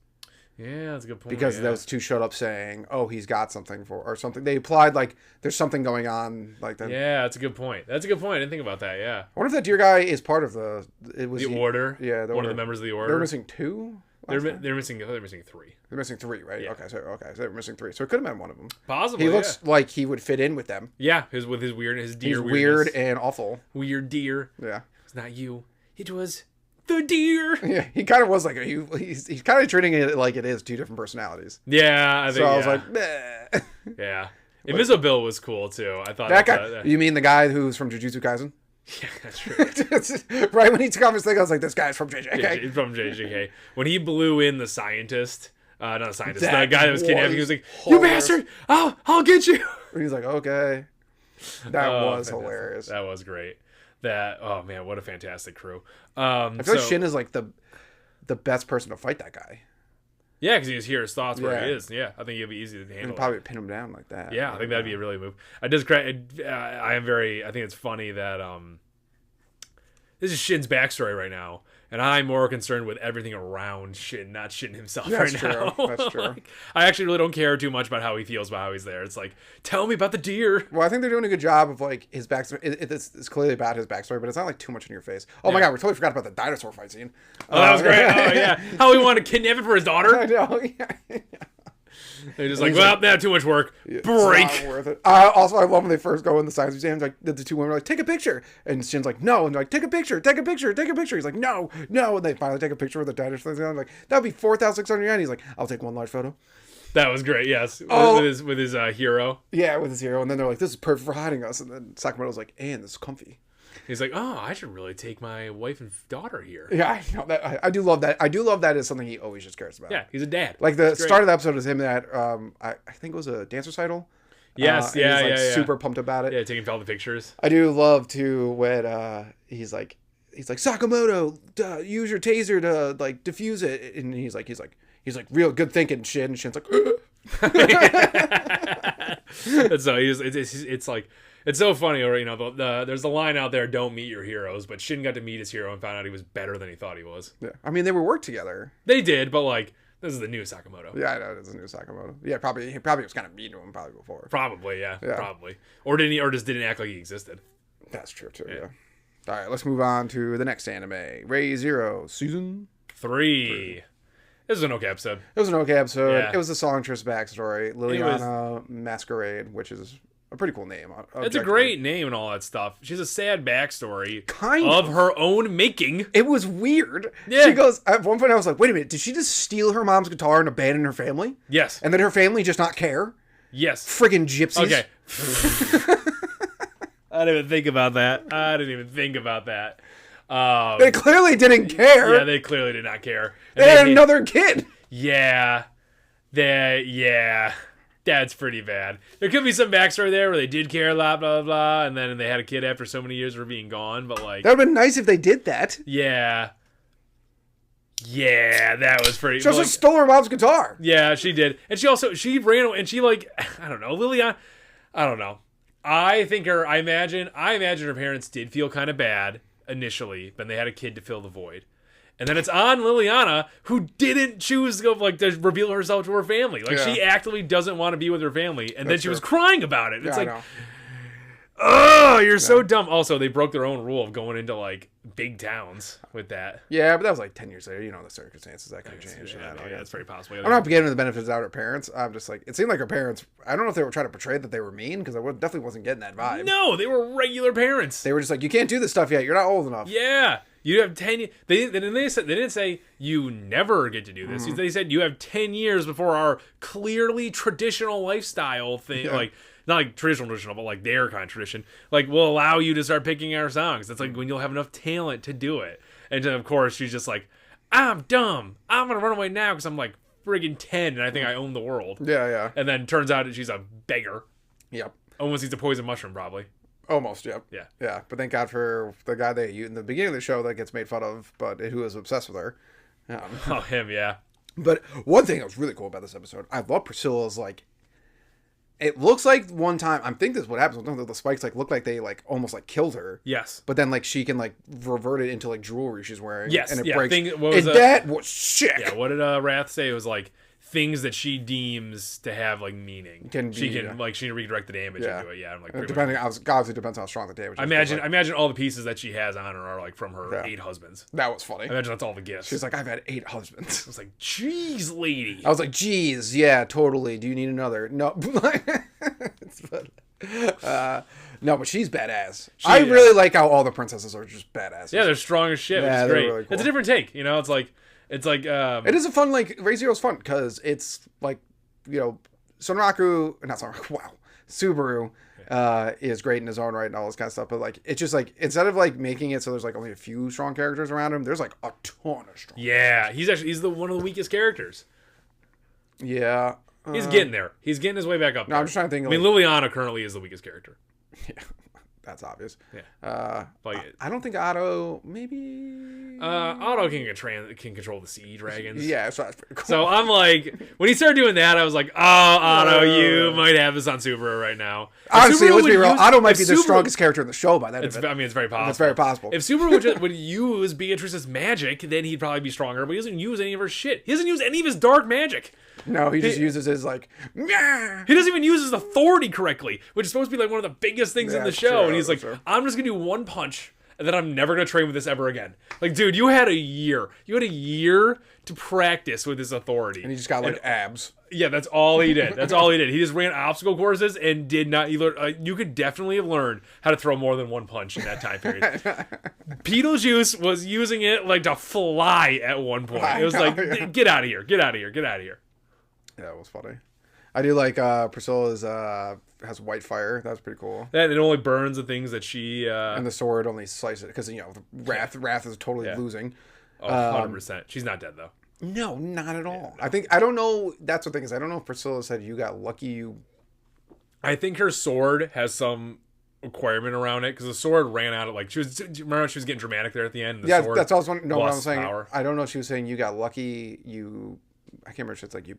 Yeah, that's a good point. Because those two showed up saying, "Oh, he's got something or something." They implied like there's something going on like that. Yeah, that's a good point. I didn't think about that. Yeah. I wonder if that deer guy is part of the. It was The Order. Yeah, one of the members of the Order. They're missing two. They're missing 3. They're missing 3, right? Yeah. Okay, so they're missing 3. So it could have been one of them. Possibly. He looks like he would fit in with them. Yeah, his deer. He's weird and awful. Weird deer. Yeah. It's not you. It was the deer. Yeah, he kind of was like he's kind of treating it like it is 2 different personalities. Yeah, I think. So I was like, meh. Yeah. Invisible was cool too. I thought that guy. You mean the guy who's from Jujutsu Kaisen? Yeah, that's true. Right when he took off his thing, I was like, "This guy's from JJK." Yeah, he's from JJK. When he blew in the scientist, not the scientist, the guy that was kidnapped, he was like, "You bastard! I'll get you." And he's like, "Okay." That was fantastic. Hilarious. That was great. Oh man, what a fantastic crew. I feel like Shin is like the best person to fight that guy. Yeah, because he just hears his thoughts where he is. Yeah, I think it'll be easy to handle. And probably pin him down like that. Yeah, I think that'd be a really move. I think it's funny that this is Shin's backstory right now, and I'm more concerned with everything around Shin, not Shin himself now. That's true. Like, I actually really don't care too much about how he feels about how he's there. It's like, tell me about the deer. Well, I think they're doing a good job of like his backstory. It's clearly about his backstory, but it's not like too much in your face. Oh my god, we totally forgot about the dinosaur fight scene. Oh, that was great. Oh yeah, how he wanted to kidnap it for his daughter. I know. Yeah. They're just like, well, too much work. Break. It's not worth it. Also, I love when they first go in the science museum. Like the 2 women are like, "Take a picture," and Shin's like, "No," and they're like, "Take a picture, take a picture, take a picture." He's like, "No, no," and they finally take a picture with the dinosaur thing. I'm like, "That would be 4,600 yen." He's like, "I'll take one large photo." That was great. Yes, with his hero. Yeah, with his hero, and then they're like, "This is perfect for hiding us," and then Sakamoto's like, "And this is comfy." He's like, "Oh, I should really take my wife and daughter here." Yeah, I know that. I do love that. I do love that is something he always just cares about. Yeah, he's a dad. Like the start of the episode is him at I think it was a dance recital. Yes, he's like super pumped about it. Yeah, taking all the pictures. I do love to when he's like Sakamoto, use your taser to like defuse it, and he's like real good thinking shit, and Shin's like. And so it's like. It's so funny, or there's the line out there: "Don't meet your heroes." But Shin got to meet his hero and found out he was better than he thought he was. Yeah, I mean they were worked together. They did, but like this is the new Sakamoto. Yeah, I know it's the new Sakamoto. Yeah, he probably was kind of mean to him before. Probably, yeah, probably, or just didn't act like he existed. That's true too. Yeah. All right, let's move on to the next anime, Ray Zero, season 3. This was an okay episode. It was an okay episode. Yeah. It was the songstress backstory, Liliana Masquerade, which is a pretty cool name. It's a great name and all that stuff. She's a sad backstory. Kind of her own making. It was weird. Yeah. She goes, at one point I was like, wait a minute, did she just steal her mom's guitar and abandon her family? Yes. And then her family just not care? Yes. Friggin' gypsies. Okay. I didn't even think about that. They clearly didn't care. Yeah, they clearly did not care. They had another kid. Yeah. That's pretty bad. There could be some backstory there where they did care, blah, blah, blah, and then they had a kid after so many years of being gone, but like... That would have been nice if they did that. Yeah. Yeah, that was pretty... She also stole her mom's guitar. Yeah, she did. And she ran away, and she like, I don't know, Liliana, I don't know. I imagine her parents did feel kind of bad initially, but they had a kid to fill the void. And then it's on Liliana, who didn't choose to go to reveal herself to her family. Like, she actively doesn't want to be with her family, and then she was crying about it. It's like, oh, you're so dumb. Also, they broke their own rule of going into, like, big towns with that. Yeah, but that was like 10 years later. You know the circumstances. That could have changed. Yeah, that's very possible. I'm not giving the benefits out of her parents. I'm just like, it seemed like her parents, I don't know if they were trying to portray that they were mean, because I definitely wasn't getting that vibe. No, they were regular parents. They were just like, you can't do this stuff yet. You're not old enough. Yeah. You have 10 years. They didn't say you never get to do this. They said you have 10 years before our clearly traditional lifestyle thing. Yeah. Like, not like traditional, but like their kind of tradition. Like, will allow you to start picking our songs. That's like when you'll have enough talent to do it. And then, of course, she's just like, I'm dumb. I'm going to run away now because I'm like friggin' 10 and I think I own the world. Yeah, yeah. And then turns out that she's a beggar. Yep. Almost eats a poison mushroom, probably. Almost, yep. Yeah. Yeah, but thank God for the guy that in the beginning of the show that gets made fun of, but who is obsessed with her. Oh, him, yeah. But one thing that was really cool about this episode, I love Priscilla's, like, it looks like one time, I think this is what happens, when the spikes, like, look like they, like, almost, like, killed her. Yes. But then, like, she can, like, revert it into, like, jewelry she's wearing. Yes, and it breaks. That was sick. Yeah, what did Wrath say? It was, like, things that she deems to have like meaning. She can redirect the damage into it. Yeah, I'm like obviously depends on how strong the damage is. I imagine all the pieces that she has on her are like from her 8 husbands. That was funny. I imagine that's all the gifts. She's like, I've had 8 husbands. I was like, geez, lady. I was like, geez, yeah, totally. Do you need another? No. No, but she's badass. I really like how all the princesses are just badasses. Yeah, they're strong as shit. Yeah, it's great. Really cool. It's a different take. You know, it's like it is a fun, like, Re:Zero's fun because it's like, you know, Subaru is great in his own right and all this kind of stuff, but like it's just like instead of like making it so there's like only a few strong characters around him, there's like a ton of strong characters. He's one of the weakest characters. Yeah. He's getting there. He's getting his way back up there. I'm just trying to think. I mean, Liliana currently is the weakest character. Yeah. That's obvious. Yeah. I don't think Otto. Maybe Otto can control the sea dragons. Yeah, so that's pretty cool. So I'm like, when he started doing that, I was like, oh, Otto, you might have this on Subaru right now. Honestly, let's be real. Otto might be the strongest character in the show by that. It's very possible. It's very possible. If Subaru would use Beatrice's magic, then he'd probably be stronger. But he doesn't use any of her shit. He doesn't use any of his dark magic. No, he just uses his like. Meow. He doesn't even use his authority correctly, which is supposed to be like one of the biggest things in the show. True, and he's like, I'm just gonna do one punch, and then I'm never gonna train with this ever again. Like, dude, you had a year. You had a year to practice with his authority, and he just got like abs. Yeah, that's all he did. That's all he did. He just ran obstacle courses and did not. You could definitely have learned how to throw more than one punch in that time period. Beetlejuice was using it like to fly at one point. It was like, get out of here, get out of here, get out of here. Yeah, it was funny. I do like Priscilla's has white fire. That was pretty cool. That it only burns the things that she and the sword only slices it because Wrath is totally losing. Oh, 100%. She's not dead though. No, not at all. Yeah, no. I don't know. That's the thing is I don't know if Priscilla said you got lucky. I think her sword has some requirement around it because the sword ran out of like remember she was getting dramatic there at the end. Yeah, that's all I was what I'm saying. Power. I don't know if she was saying you got lucky. I can't remember if it's like you.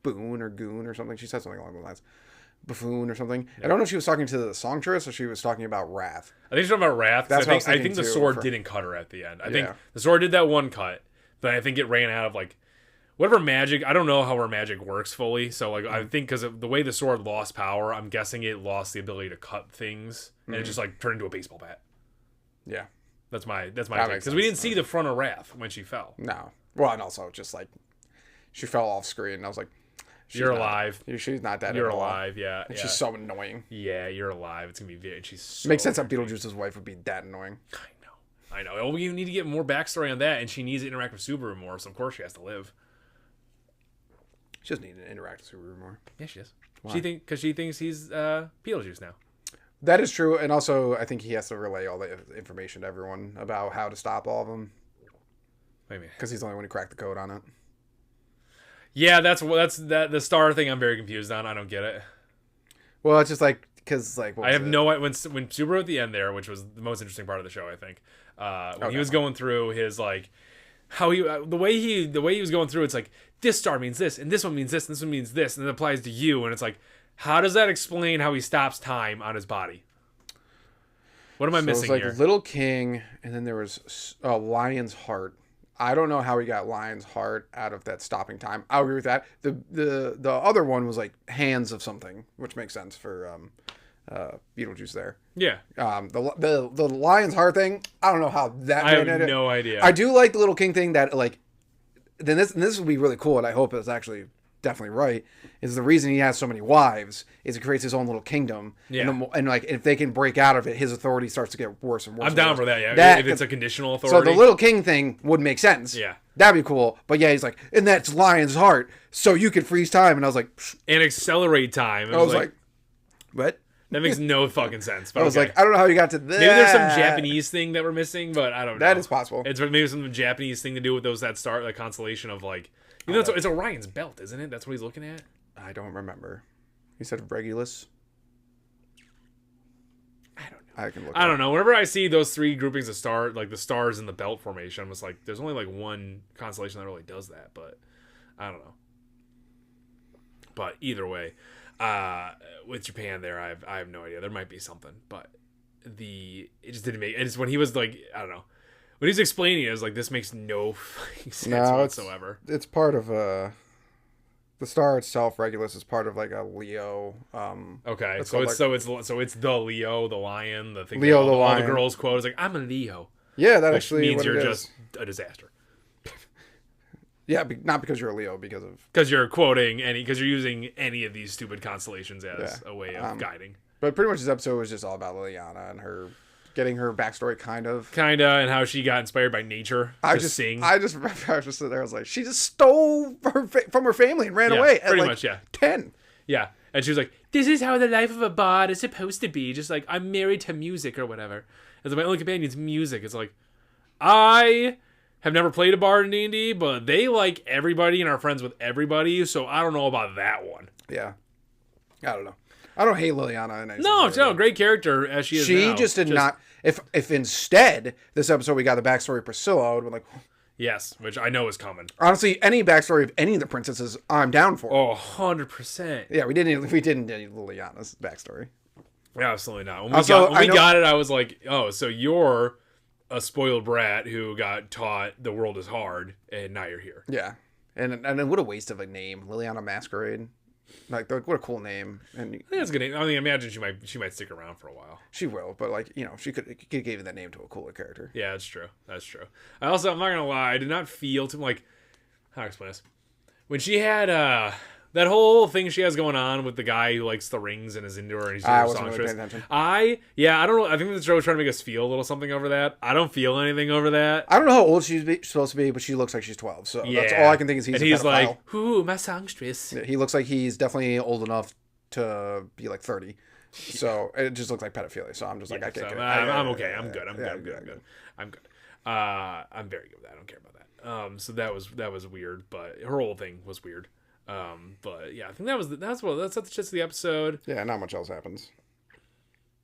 Boon or goon or something. She said something along those lines. Buffoon or something. Yeah. I don't know if she was talking to the songstress or she was talking about Wrath. I think she's talking about Wrath. That's I think the sword didn't cut her at the end. I think the sword did that one cut, but I think it ran out of like whatever magic. I don't know how her magic works fully. So like I think because of the way the sword lost power, I'm guessing it lost the ability to cut things and it just like turned into a baseball bat. Yeah, that's my take because we didn't see the front of Wrath when she fell. No, well, and also just like she fell off screen and I was like. You're alive. She's not dead. You're at all. alive. Yeah. And yeah. she's so annoying. Yeah, you're alive. It's gonna be very. She's so Makes sense that Beetlejuice's wife would be that annoying. I know. Oh, you need to get more backstory on that, and she needs to interact with Subaru more. So of course she has to live. She doesn't need to interact with Subaru more. Yeah, she does. Why? Because she thinks he's Beetlejuice now. That is true, and also I think he has to relay all the information to everyone about how to stop all of them. Wait a minute. Because he's the only one who cracked the code on it. Yeah, that's the star thing. I'm very confused on. I don't get it. Well, it's just like because I have no when Subaru at the end there, which was the most interesting part of the show, I think. When he was going through his like how he the way he was going through, it's like this star means this, and this one means this, and this one means this, and it applies to you, and it's like, how does that explain how he stops time on his body? What am I missing here? It was like Little King, and then there was Lion's Heart. I don't know how he got Lion's Heart out of that stopping time. I agree with that. The other one was like hands of something, which makes sense for Beetlejuice there. Yeah. The Lion's Heart thing, I don't know how that. I have no idea. I do like the Little King thing that like. Then this would be really cool, and I hope it's actually definitely right. Is the reason he has so many wives is he creates his own little kingdom. Yeah. And like if they can break out of it, his authority starts to get worse and worse. I'm down for that. Yeah. If it's a conditional authority. So the Little King thing would make sense. Yeah. That'd be cool. But yeah, he's like, and that's Lion's Heart, so you can freeze time. And I was like, and accelerate time. I was like, what? That makes no fucking sense. But I was like, I don't know how you got to that. Maybe there's some Japanese thing that we're missing, but I don't know. That is possible. It's maybe some Japanese thing to do with that constellation of like, you know, it's Orion's belt, isn't it? That's what he's looking at. I don't remember. He said Regulus. I don't know. I can look. I don't know. Whenever I see those three groupings of stars, like the stars in the belt formation, I'm just like, there's only like one constellation that really does that, but I don't know. But either way, with Japan there, I have no idea. There might be something, but it just didn't make. It's when he was like, I don't know. When he's explaining it, I was like, this makes no sense whatsoever. It's part of the star itself. Regulus is part of like a Leo. Okay, so it's the Leo, the lion, the thing. Leo, that the lion. All the girls quote is like, "I'm a Leo." Yeah, that which actually means you're just a disaster. Yeah, not because you're a Leo, because you're quoting because you're using any of these stupid constellations as a way of guiding. But pretty much this episode was just all about Liliana and her getting her backstory, and how she got inspired by nature to sing. I just remember I was just sitting there. I was like, she just stole from her family and ran away. Pretty much, 10. Yeah, and she was like, "This is how the life of a bard is supposed to be. Just like I'm married to music or whatever. As my only companion's music. It's like I have never played a bard in D&D, but they like everybody and are friends with everybody. So I don't know about that one. Yeah, I don't know. I don't hate Liliana. No, great character as she is. She just did not. If instead this episode we got the backstory of Priscilla, I would have been like, yes, which I know is coming. Honestly, any backstory of any of the princesses, I'm down for. Oh, 100%. Yeah, we didn't need Liliana's backstory. Absolutely not. When we got it, I was like, oh, so you're a spoiled brat who got taught the world is hard, and now you're here. Yeah, and what a waste of a name, Liliana Masquerade. Like, what a cool name. And I think that's a good name. I mean, imagine she might stick around for a while. She will, but like, you know, she could give you that name to a cooler character. Yeah, that's true. I'm not gonna lie, I did not feel how to explain this. When she had that whole thing she has going on with the guy who likes the rings and is into her and he's doing songstress. I don't know. I think the show was trying to make us feel a little something over that. I don't feel anything over that. I don't know how old she's supposed to be, but she looks like she's 12. So that's all I can think is he's like, "Ooh, my songstress." Yeah, he looks like he's definitely old enough to be like 30. So it just looks like pedophilia. So I'm just like, I can't get it. I'm okay. I'm good. I'm good. I'm good. I'm very good with that. I don't care about that. So that was weird, but her whole thing was weird. But yeah, I think that's the gist of the episode. Yeah, not much else happens.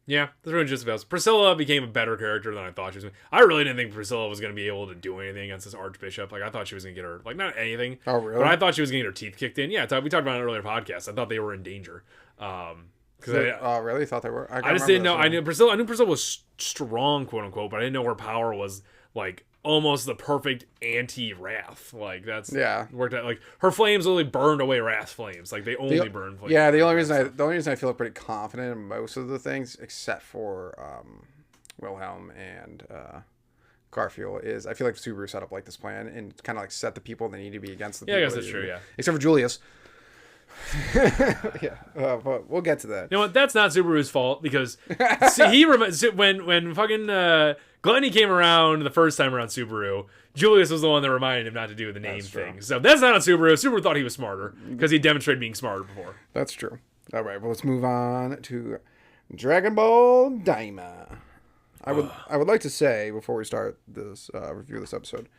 Yeah, that's really just about. Priscilla became a better character than I thought she was. I really didn't think Priscilla was going to be able to do anything against this archbishop. Like, I thought she was going to get her, like, not anything. Oh, really? But I thought she was going to get her teeth kicked in. Yeah, we talked about it in an earlier podcast. I thought they were in danger. Really? Thought they were? I just didn't know. I knew Priscilla was strong, quote unquote, but I didn't know her power was like almost the perfect anti-wrath. Like that's worked out. Like her flames literally burned away Wrath's flames. Like they only burn flames. Yeah, the only reason I feel pretty confident in most of the things, except for Wilhelm and Garfield, is I feel like Subaru set up like this plan and kind of like set the people that need to be against the people. Yeah, I guess that's true. Yeah, except for Julius. Yeah, but we'll get to that. You know what? That's not Subaru's fault because see, when fucking Gluttony came around the first time around Subaru, Julius was the one that reminded him not to do the name thing. So that's not on Subaru. Subaru thought he was smarter because he demonstrated being smarter before. That's true. All right, well, let's move on to Dragonball Daima. I would like to say before we start this review of this episode,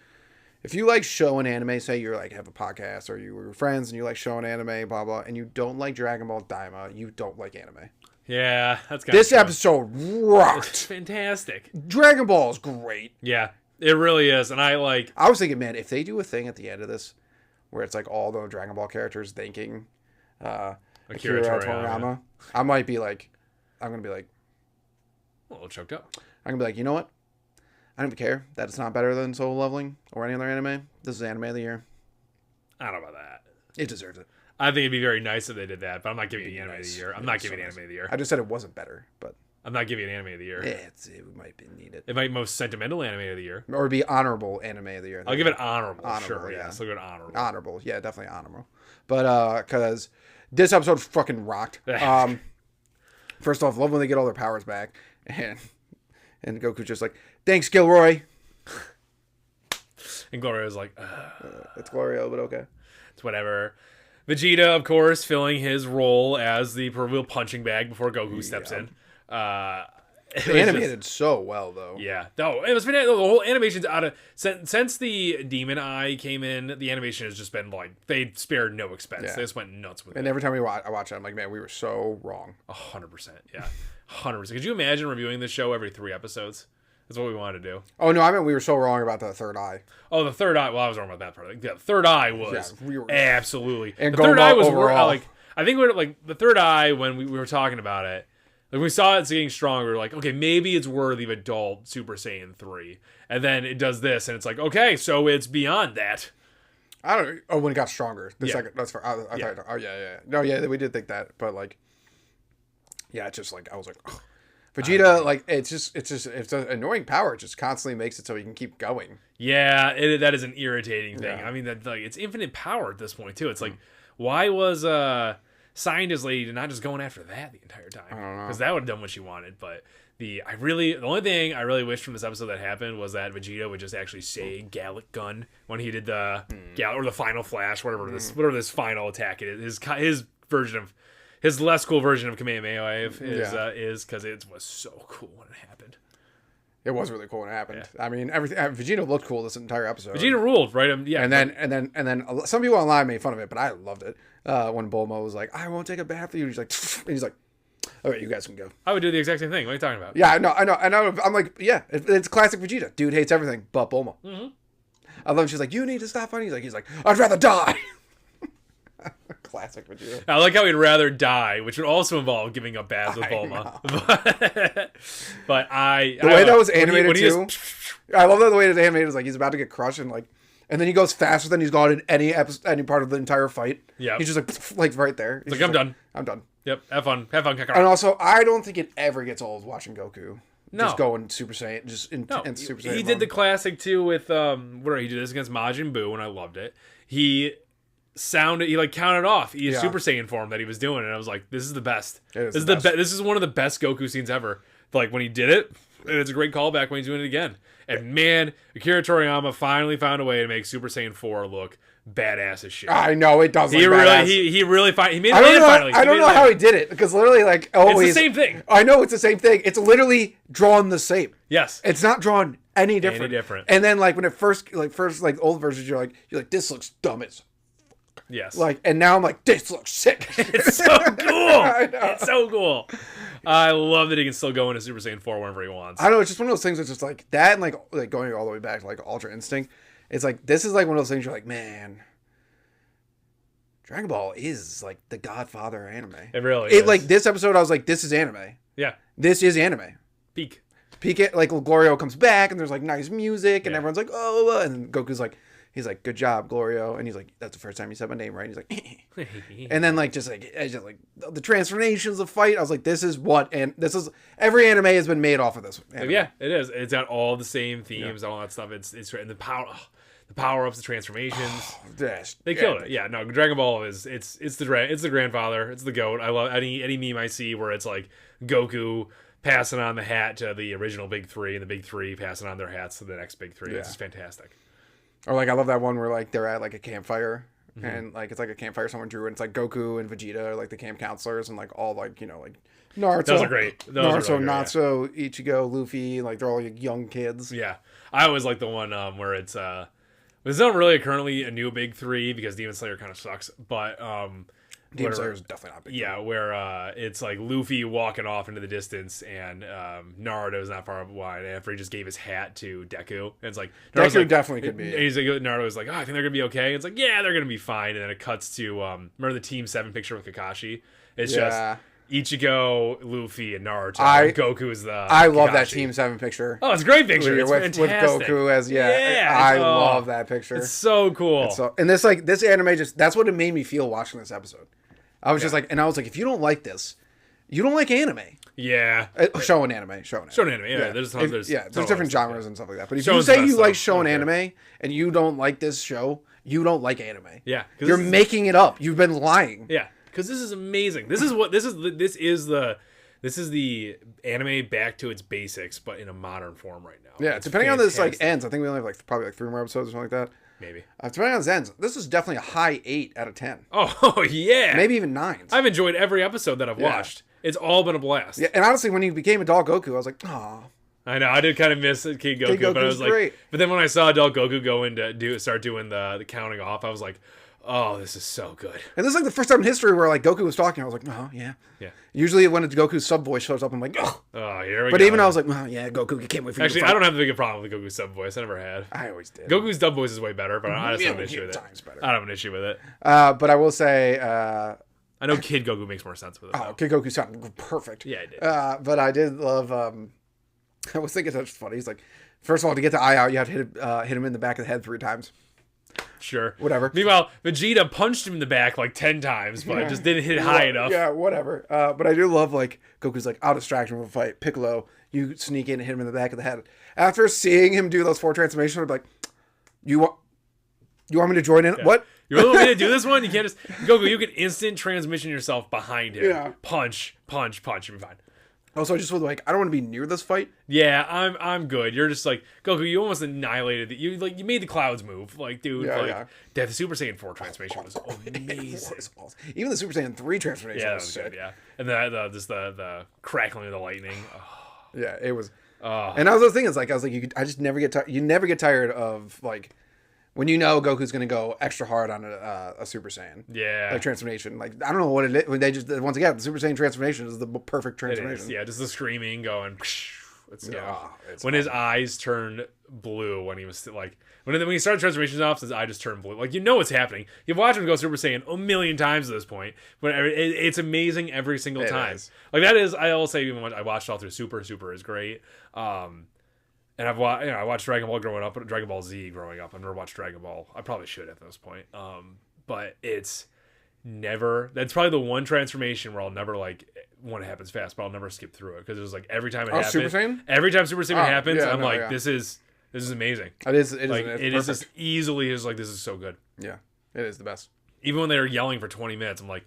if you like show and anime, say you're like have a podcast or you were friends and you like show and anime, blah blah, and you don't like Dragon Ball Daima, you don't like anime. Yeah, that's kind this episode rocked. It's fantastic. Dragon Ball is great. Yeah, it really is, and I was thinking, man, if they do a thing at the end of this where it's like all the Dragon Ball characters thanking Akira Toriyama, I'm gonna be like, a little choked up. I'm gonna be like, you know what? I don't even care that it's not better than Solo Leveling or any other anime. This is anime of the year. I don't know about that. It deserves it. I think it'd be very nice if they did that, but I'm not giving it anime of the year. I'm not giving it anime of the year. I just said it wasn't better, but I'm not giving it anime of the year. It might be needed. It might be most sentimental anime of the year, or be honorable anime of the year. I'll give it honorable. Sure, yeah. I'll give it honorable. Honorable, yeah, definitely honorable. But because this episode fucking rocked. First off, love when they get all their powers back, and Goku's just like, thanks, Gilroy. And Glorio's like, it's Glorio, but okay. It's whatever. Vegeta, of course, filling his role as the proverbial punching bag before Goku steps in. Animated so well, though. Yeah. No, it was fantastic. The whole animation's out of... Since the Demon Eye came in, the animation has just been like... They spared no expense. Yeah. They just went nuts with it. And every time I watch it, I'm like, man, we were so wrong. 100%. Yeah. 100%. Could you imagine reviewing this show every 3 episodes? That's what we wanted to do. Oh, no, I mean, we were so wrong about the third eye. Oh, the third eye. Well, I was wrong about that part. The third eye was absolutely. And the third eye was overall. I think we were like the third eye when we were talking about it. Like we saw it's getting stronger. We were like, okay, maybe it's worthy of adult Super Saiyan 3. And then it does this, and it's like, okay, so it's beyond that. I don't know. Oh, when it got stronger. The second. That's for. I thought. Oh yeah. No, yeah, we did think that, but like, yeah, it's just like I was like. Ugh. Vegeta, like, it's an annoying power. It just constantly makes it so he can keep going. Yeah, that is an irritating thing. Yeah. I mean, that like it's infinite power at this point, too. It's like, why was Scientist Lady not just going after that the entire time? I don't know. Because that would have done what she wanted. But the only thing I really wished from this episode that happened was that Vegeta would just actually say Gallic Gun when he did the or the Final Flash, whatever this final attack it is. His version of... His less cool version of Kamehameha is because it was so cool when it happened. It was really cool when it happened. Yeah. I mean, everything. Vegeta looked cool this entire episode. Vegeta ruled, right? Yeah. And then some people online made fun of it, but I loved it. When Bulma was like, "I won't take a bath with you," he's like, and he's like, "All right, you guys can go." I would do the exact same thing. What are you talking about? Yeah, I know. I'm like, yeah, it's classic Vegeta. Dude hates everything but Bulma. Mm-hmm. I love. She's like, "You need to stop fighting." He's like, "I'd rather die." Classic Vegeta. I like how he'd rather die, which would also involve giving up baths with Bulma. But the way that was animated too. I love that the way it was animated was like he's about to get crushed and then he goes faster than he's gone in any part of the entire fight. Yeah, he's just like right there. He's like, I'm done. I'm done. Yep, have fun, Kakarot. And also, I don't think it ever gets old watching Goku. No. Just going Super Saiyan, Super Saiyan. He did the classic too with he did this against Majin Buu, and I loved it. He counted off each Super Saiyan form that he was doing, and I was like, this is the best. This is one of the best Goku scenes ever. Like when he did it, and it's a great callback when he's doing it again. And man, Akira Toriyama finally found a way to make Super Saiyan 4 look badass as shit. I know it does. He made it finally. I don't know how he did it because literally always it's the same thing. I know it's the same thing. It's literally drawn the same. Yes, it's not drawn any different. And then when it first old versions, you're like this looks dumb as. Yes. And now I'm like, this looks sick. It's so cool. It's so cool. I love that he can still go into Super Saiyan 4 whenever he wants. I know, it's just one of those things that's just like that and like going all the way back to like Ultra Instinct. It's like, this is like one of those things you're like, man, Dragon Ball is like the godfather of anime. It really is. Like this episode, I was like, this is anime. Yeah. This is anime. Peak it, like Glorio comes back and there's like nice music and everyone's like, oh, and Goku's like, he's like, good job, Glorio. And he's like, that's the first time you said my name, right? And he's like, and then just the transformations of fight. I was like, this is every anime has been made off of this anime. Yeah, it is. It's got all the same themes and all that stuff. It's and the power. the power ups, the transformations. They Yeah. killed it. Yeah, no, Dragon Ball it's the grandfather. It's the goat. I love any meme I see where it's like Goku passing on the hat to the original big three, and the big three passing on their hats to the next big three. Yeah. It's just fantastic. Or like I love that one where like they're at like a campfire. And like it's like a campfire someone drew, and it's like Goku and Vegeta are like the camp counselors, and like all like like Naruto. Those are great. Those are really great, Natsuko, Ichigo, Luffy, like they're all like, young kids. Yeah, I always like the one where it's not really currently a new big three because Demon Slayer kind of sucks, but Demon Slayer is definitely not big. Yeah, where it's like Luffy walking off into the distance, and Naruto's not far behind after he just gave his hat to Deku. And it's like Deku definitely could be. He's like, Naruto's like, oh, I think they're gonna be okay. And it's like, yeah, they're gonna be fine. And then it cuts to remember the Team 7 picture with Kakashi? It's just Ichigo, Luffy, and Naruto. And Goku is the. I love that Team 7 picture. Oh, it's a great picture. It's with Goku as I love that picture. It's so cool. And this anime that's what it made me feel watching this episode. I was just like, if you don't like this, you don't like anime. Yeah. Shonen anime. Yeah. There's different genres and stuff like that. But if you say you like shonen anime and you don't like this show, you don't like anime. Yeah. You're making it up. You've been lying. Yeah. Because this is amazing. This is the anime back to its basics, but in a modern form right now. Yeah. It's depending on this fantastic. ends, I think we only have probably 3 more episodes or something like that. Maybe. Depending on this ends, this is definitely a high 8 out of 10. Oh yeah. Maybe even 9s. I've enjoyed every episode that I've watched. It's all been a blast. Yeah. And honestly, when he became Adult Goku, I was like, oh. I know. I did kind of miss Kid Goku, but I was like, great. But then when I saw Adult Goku go in to start doing the counting off, I was like, oh, this is so good. And this is like the first time in history where like Goku was talking. I was like, oh yeah. Yeah. Usually when Goku's sub voice shows up, I'm like, oh. Oh, here we go. But even I was like, oh yeah, Goku, you can't wait for you Actually, to fight. I don't have the big problem with Goku's sub voice. I never had. I always did. Goku's dub voice is way better, but I just have an issue with it. Better. I don't have an issue with it. But I will say, I know Kid Goku makes more sense with it. Oh, Kid Goku sounded perfect. Yeah, I did. But I did love. I was thinking that's funny. He's like, first of all, to get the eye out, you have to hit him in the back of the head 3 times. Sure. Whatever. Meanwhile, Vegeta punched him in the back like 10 times, but just didn't hit high enough. Yeah, whatever. But I do love, like, Goku's like, I'll distract him with a fight. Piccolo, you sneak in and hit him in the back of the head. After seeing him do those 4 transformations, I'm like, you want me to join in? Yeah. What? You really want me to do this one? You can't just... Goku, you can instant transmission yourself behind him. Yeah. Punch. You'll be fine. Also, I just was like, I don't want to be near this fight. Yeah, I'm good. You're just like, Goku, you almost annihilated it. You made the clouds move. Like, dude, the Super Saiyan 4 transformation was amazing. Awesome. Even the Super Saiyan 3 transformation was good, yeah. And the crackling of the lightning. Oh. Yeah, it was. And I was thinking, I just never get tired. You never get tired of, like, when you know Goku's going to go extra hard on a Super Saiyan. Yeah. Like, transformation. Like, I don't know what it is. When they just, once again, the Super Saiyan transformation is the perfect transformation. Yeah, just the screaming going. Let's go. It's when his eyes turned blue when he was like, when he started transformations off, his eye just turned blue. Like, you know what's happening. You've watched him go Super Saiyan a million times at this point. But it's amazing every single time. Like, that is, I will say, even when I watched all through Super is great. And I watched Dragon Ball growing up, Dragon Ball Z growing up. I've never watched Dragon Ball. I probably should at this point. But it's never. That's probably the one transformation where I'll never when it happens fast, but I'll never skip through it because it was like every time it happens. Super Saiyan? Every time Super Saiyan happens, I'm like, this is amazing. It is. It is just easily is like this is so good. Yeah, it is the best. Even when they're yelling for 20 minutes, I'm like,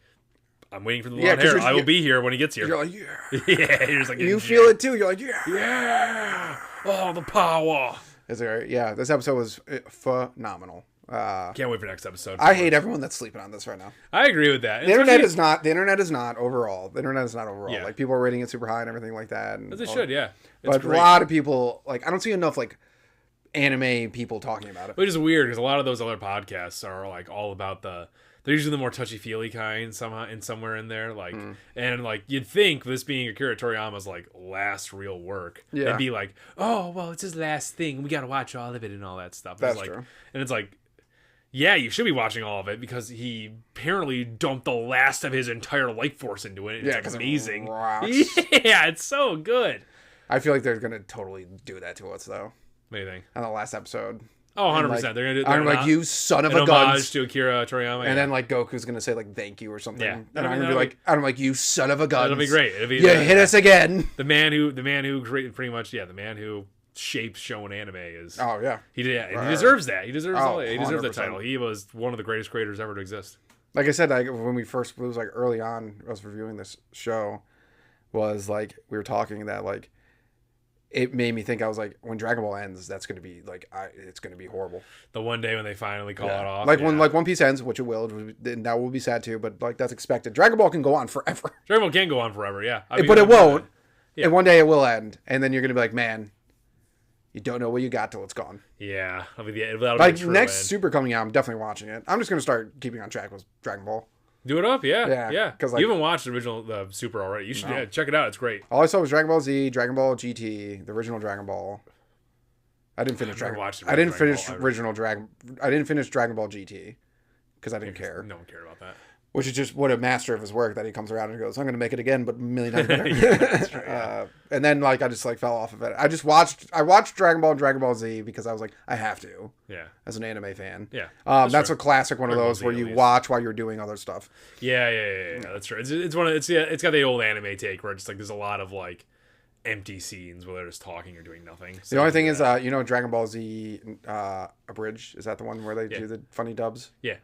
I'm waiting for the blonde hair. I will be here when he gets here. You're like, yeah. Yeah, you're just like, you feel it too. You're like, yeah. Yeah. Oh, the power. Yeah, this episode was phenomenal. Can't wait for next episode. I hate everyone that's sleeping on this right now. I agree with that. The internet is not overall. The internet is not overall. Yeah. Like, people are rating it super high and everything like that. As it should, yeah. But a lot of people, like, I don't see enough, like, anime people talking about it. Which is weird because a lot of those other podcasts are, like, all about they're usually the more touchy-feely kind somewhere in there. Like, and, like, you'd think this being Akira Toriyama's, like, last real work. Yeah. It'd be like, oh, well, it's his last thing. We got to watch all of it and all that stuff. That's true. And it's like, yeah, you should be watching all of it because he apparently dumped the last of his entire life force into it. It's amazing. It rocks. Yeah, it's so good. I feel like they're going to totally do that to us, though. What do you think? On the last episode. Oh, 100%. Like, they're going to do I'm like, you son of a gun. Homage to Akira Toriyama. And then, like, Goku's going to say, like, thank you or something. Yeah. And I'm going to be like, I'm like, you son of a gun. That'll be great. You hit us again. The man who created pretty much, the man who shapes shown anime is. Oh yeah, He deserves that. He deserves all. He deserves the 100%. title. He was one of the greatest creators ever to exist. Like I said, when it was like early on, I was reviewing this show, was like we were talking that like it made me think. I was like, when Dragon Ball ends, that's gonna be like it's gonna be horrible. The one day when they finally call it off, like when One Piece ends, which it will, and that will be sad too. But like that's expected. Dragon Ball can go on forever. Dragon Ball can go on forever, yeah. But it won't. Yeah. And one day it will end, and then you're gonna be like, man, you don't know what you got till it's gone. Yeah, that'll be like the true next end. Super coming out, I'm definitely watching it. I'm just gonna start keeping on track with Dragon Ball. Do it up, yeah. Because you haven't watched the original Super already. You should check it out. It's great. All I saw was Dragon Ball Z, Dragon Ball GT, the original Dragon Ball. I didn't finish Dragon Ball GT because I didn't care. No one cared about that. Which is just what a master of his work that he comes around and goes, I'm going to make it again, but a million times better. That's right, yeah. And then like I just like fell off of it. I watched Dragon Ball and Dragon Ball Z because I was like, I have to. Yeah. As an anime fan. Yeah. That's a classic one of those where you watch while you're doing other stuff. Yeah. That's true. It's got the old anime take where it's like there's a lot of like empty scenes where they're just talking or doing nothing. So the only thing is, Dragon Ball Z Abridged, is that the one where they do the funny dubs? Yeah.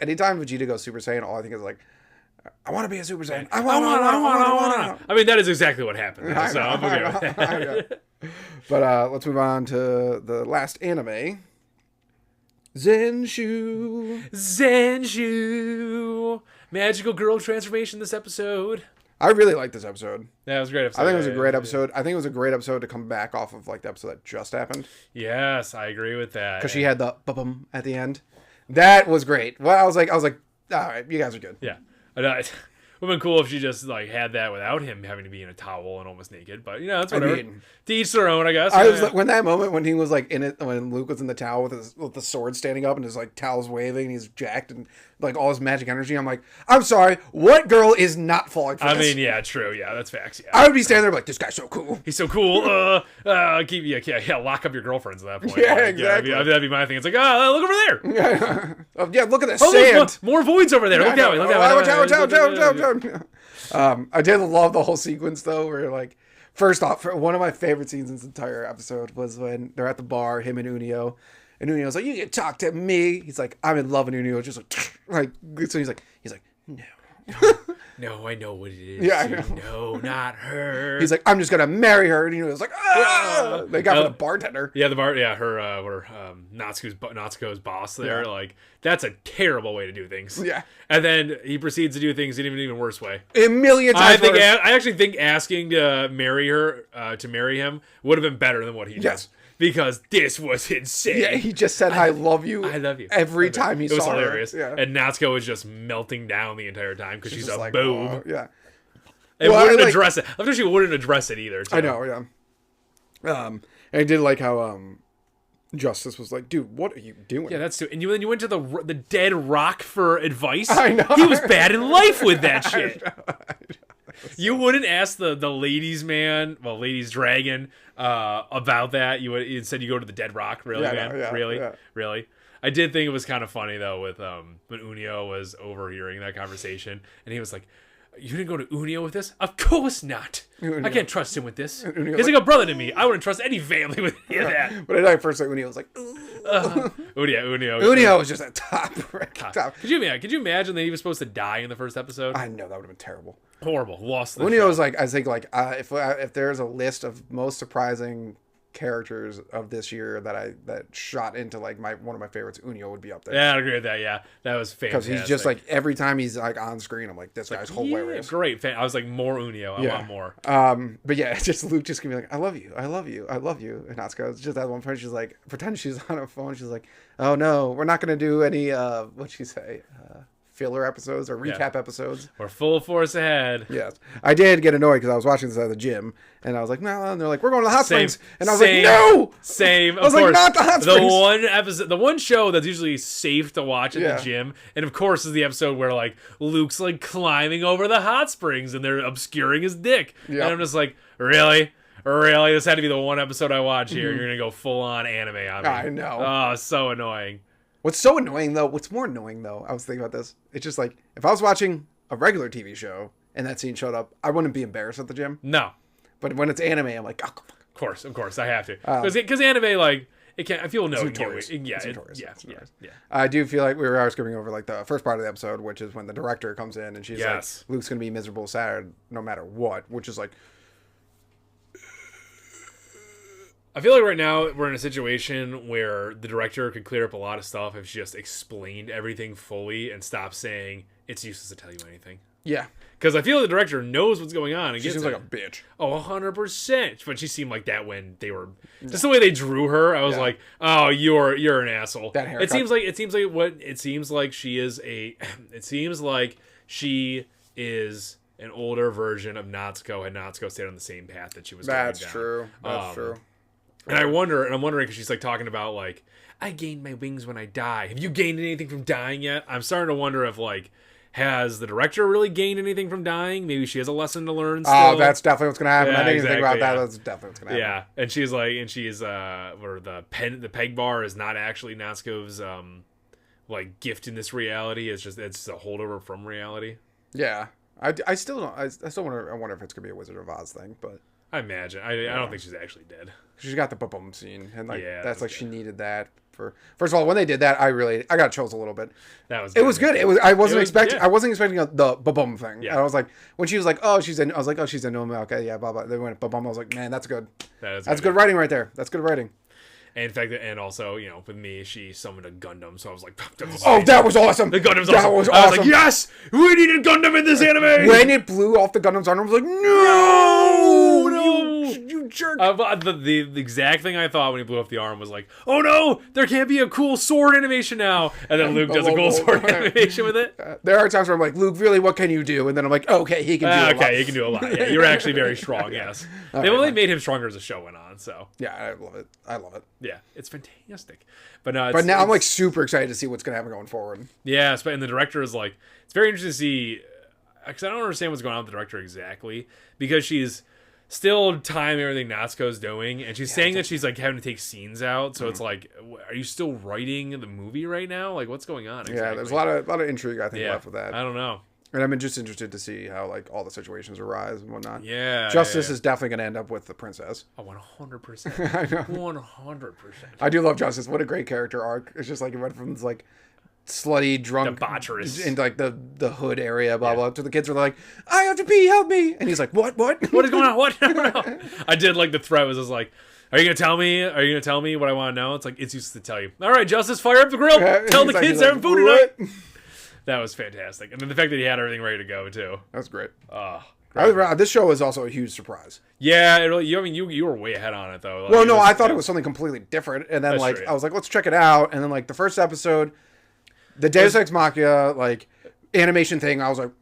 Anytime Vegeta goes Super Saiyan, all I think is like, I want to be a Super Saiyan. I want. I mean, that is exactly what happened. So I'm okay with that. But let's move on to the last anime. Zenshu. Magical girl transformation this episode. I really liked this episode. Yeah, it was a great episode. I think it was a great episode. I think it was a great episode to come back off of like the episode that just happened. Yes, I agree with that. Because she had the bum at the end. That was great. Well, I was like, all right, you guys are good. Yeah. It would have been cool if she just like had that without him having to be in a towel and almost naked. But that's whatever. To each their own, I guess. I was like, when that moment when he was like in it, when Luke was in the towel with the sword standing up and his like towel's waving and he's jacked and like all his magic energy. I'm like, I'm sorry, what girl is not falling for this? I mean, yeah, true. Yeah, that's facts. Yeah. I would be standing there like, this guy's so cool. He's so cool. Lock up your girlfriends at that point. Yeah, like, exactly. That'd be my thing. It's like, look over there. Yeah, look at this sand. Look, more voids over there. Look that way. Look that way. I did love the whole sequence though, where like, first off, one of my favorite scenes in this entire episode was when they're at the bar, him and Unio. And Unio's like, you can talk to me. He's like, I'm in love with Unio. Just like so he's like, no. No, I know what it is. Yeah, I know. No, not her. He's like, I'm just gonna marry her. And Unio's like, ah! They got for the bartender. Yeah, her Natsuko's boss there. Yeah. Like, that's a terrible way to do things. Yeah. And then he proceeds to do things in an even worse way. A million times worse. I actually think asking to marry her, to marry him, would have been better than what he did. Yes. Because this was insane. Yeah, he just said, I love you. I love you. Every time he saw her. It was hilarious. Yeah. And Natsuko was just melting down the entire time because she's a like, boob. Oh, yeah. And wouldn't address it. I'm sure she wouldn't address it either. Too. I know, yeah. And I did like how Justice was like, dude, what are you doing? Yeah, that's too. And you went to the dead rock for advice. I know. He was bad in life with that shit. I know. You wouldn't ask the ladies dragon about that. You said you go to the dead rock, really, man? No, yeah, really? Yeah. Really? I did think it was kind of funny though with when Unio was overhearing that conversation and he was like, you didn't go to Unio with this? Of course not. Unio. I can't trust him with this. He's like a brother to me. I wouldn't trust any family with any of that. But I first saw Unio, I was like, Unio. Unio was just a top. Could you imagine that he was supposed to die in the first episode? I know, that would have been terrible. Horrible. Lost the Unio was like, I think like if there's a list of most surprising characters of this year that shot into like one of my favorites, Unio would be up there. Yeah, I agree with that. Yeah, that was fantastic. Because he's just like every time he's like on screen, I'm like, this guy's hilarious. Great. I was like, more Unio. I want more. But yeah, it's just Luke just gonna be like, I love you, and Natsuko, it's just at one point she's like, pretend she's on her phone. She's like, oh no, we're not gonna do any what'd she say? Filler episodes or recap episodes. We're full force ahead. Yes. I did get annoyed because I was watching this at the gym and I was like, no, and they're like, we're going to the hot springs. And I was like, no! Same. I was like, not the hot springs. The one show that's usually safe to watch at the gym, and of course is the episode where like Luke's like climbing over the hot springs and they're obscuring his dick. Yep. And I'm just like, really? This had to be the one episode I watch here. You're going to go full on anime on me. I know. Oh, so annoying. What's more annoying though, I was thinking about this. It's just like, if I was watching a regular TV show and that scene showed up, I wouldn't be embarrassed at the gym. No. But when it's anime, I'm like, oh, fuck. Of course, I have to because anime like it can't. I feel no. It's notorious. Yeah, It's notorious. Yeah. I do feel like we were skipping over like the first part of the episode, which is when the director comes in and she's like, Luke's gonna be miserable, sad, no matter what, which is like. I feel like right now we're in a situation where the director could clear up a lot of stuff if she just explained everything fully and stopped saying it's useless to tell you anything. Yeah. Because I feel the director knows what's going on. And she seems like a bitch. Oh, 100%. But she seemed like that when they were... Just the way they drew her, I was like, oh, you're an asshole. That haircut. It seems like she is a... It seems like she is an older version of Natsuko had Natsuko stayed on the same path that she was going down. That's true. And I'm wondering because she's like talking about like, I gained my wings when I die. Have you gained anything from dying yet? I'm starting to wonder if like, has the director really gained anything from dying? Maybe she has a lesson to learn still. Oh, that's definitely what's going to happen. Yeah, I didn't even think about that. Yeah. That's definitely what's going to happen. Yeah, and she's where the peg bar is not actually Natsuko's like gift in this reality. It's a holdover from reality. Yeah. I still don't. I wonder if it's going to be a Wizard of Oz thing, but I imagine. I don't think she's actually dead. She's got the boom scene, and like that's like good. She needed that for. First of all, when they did that, I got chills a little bit. That was. It was good. I wasn't expecting. Yeah. I wasn't expecting the boom thing. Yeah. I was like, when she was like, oh, she's in. I was like, oh, she's in. Okay, yeah, blah blah. They went boom. I was like, man, that's good. That's good writing right there. That's good writing. And in fact, and also, with me, she summoned a Gundam, so I was like, that was awesome. The Gundam's that awesome. Was awesome. I was like, yes, we needed Gundam in this anime. When it blew off the Gundam's arm, I was like, no, you jerk. The exact thing I thought when he blew off the arm was like, oh no, there can't be a cool sword animation now. And then Luke does a cool sword animation with it. There are times where I'm like, Luke, really, what can you do? And then I'm like, okay, he can do a lot. Okay, he can do a lot. Yeah, you're actually very strong, yes. They only made him stronger as the show went on, so. Yeah, I love it. Yeah, it's fantastic. But now I'm like super excited to see what's going to happen going forward. Yeah, and the director is like, it's very interesting to see, because I don't understand what's going on with the director exactly, because she's still timing everything Natsuko's doing, and she's saying that she's like having to take scenes out, so it's like, are you still writing the movie right now? Like, what's going on exactly? Yeah, there's a lot of intrigue, I think, left with that. I don't know. And I'm just interested to see how like all the situations arise and whatnot. Yeah. Justice is definitely going to end up with the princess. Oh, 100%. I know. 100%. I do love Justice. What a great character arc. It's just like it went from this like slutty, drunk, debaucherous into like the hood area, blah blah. To the kids are like, I have to pee, help me, and he's like, what is going on? What? I did like the threat was just like, are you gonna tell me? Are you gonna tell me what I want to know? It's like it's useless to tell you. All right, Justice, fire up the grill. Tell the kids they're having food tonight. That was fantastic, and then the fact that he had everything ready to go too. That was great. Great. This show is also a huge surprise. Yeah, it really. You were way ahead on it though. Like, I thought it was something completely different, and then like true, yeah. I was like, let's check it out, and then like the first episode, the Deus Ex Machina like animation thing, I was like,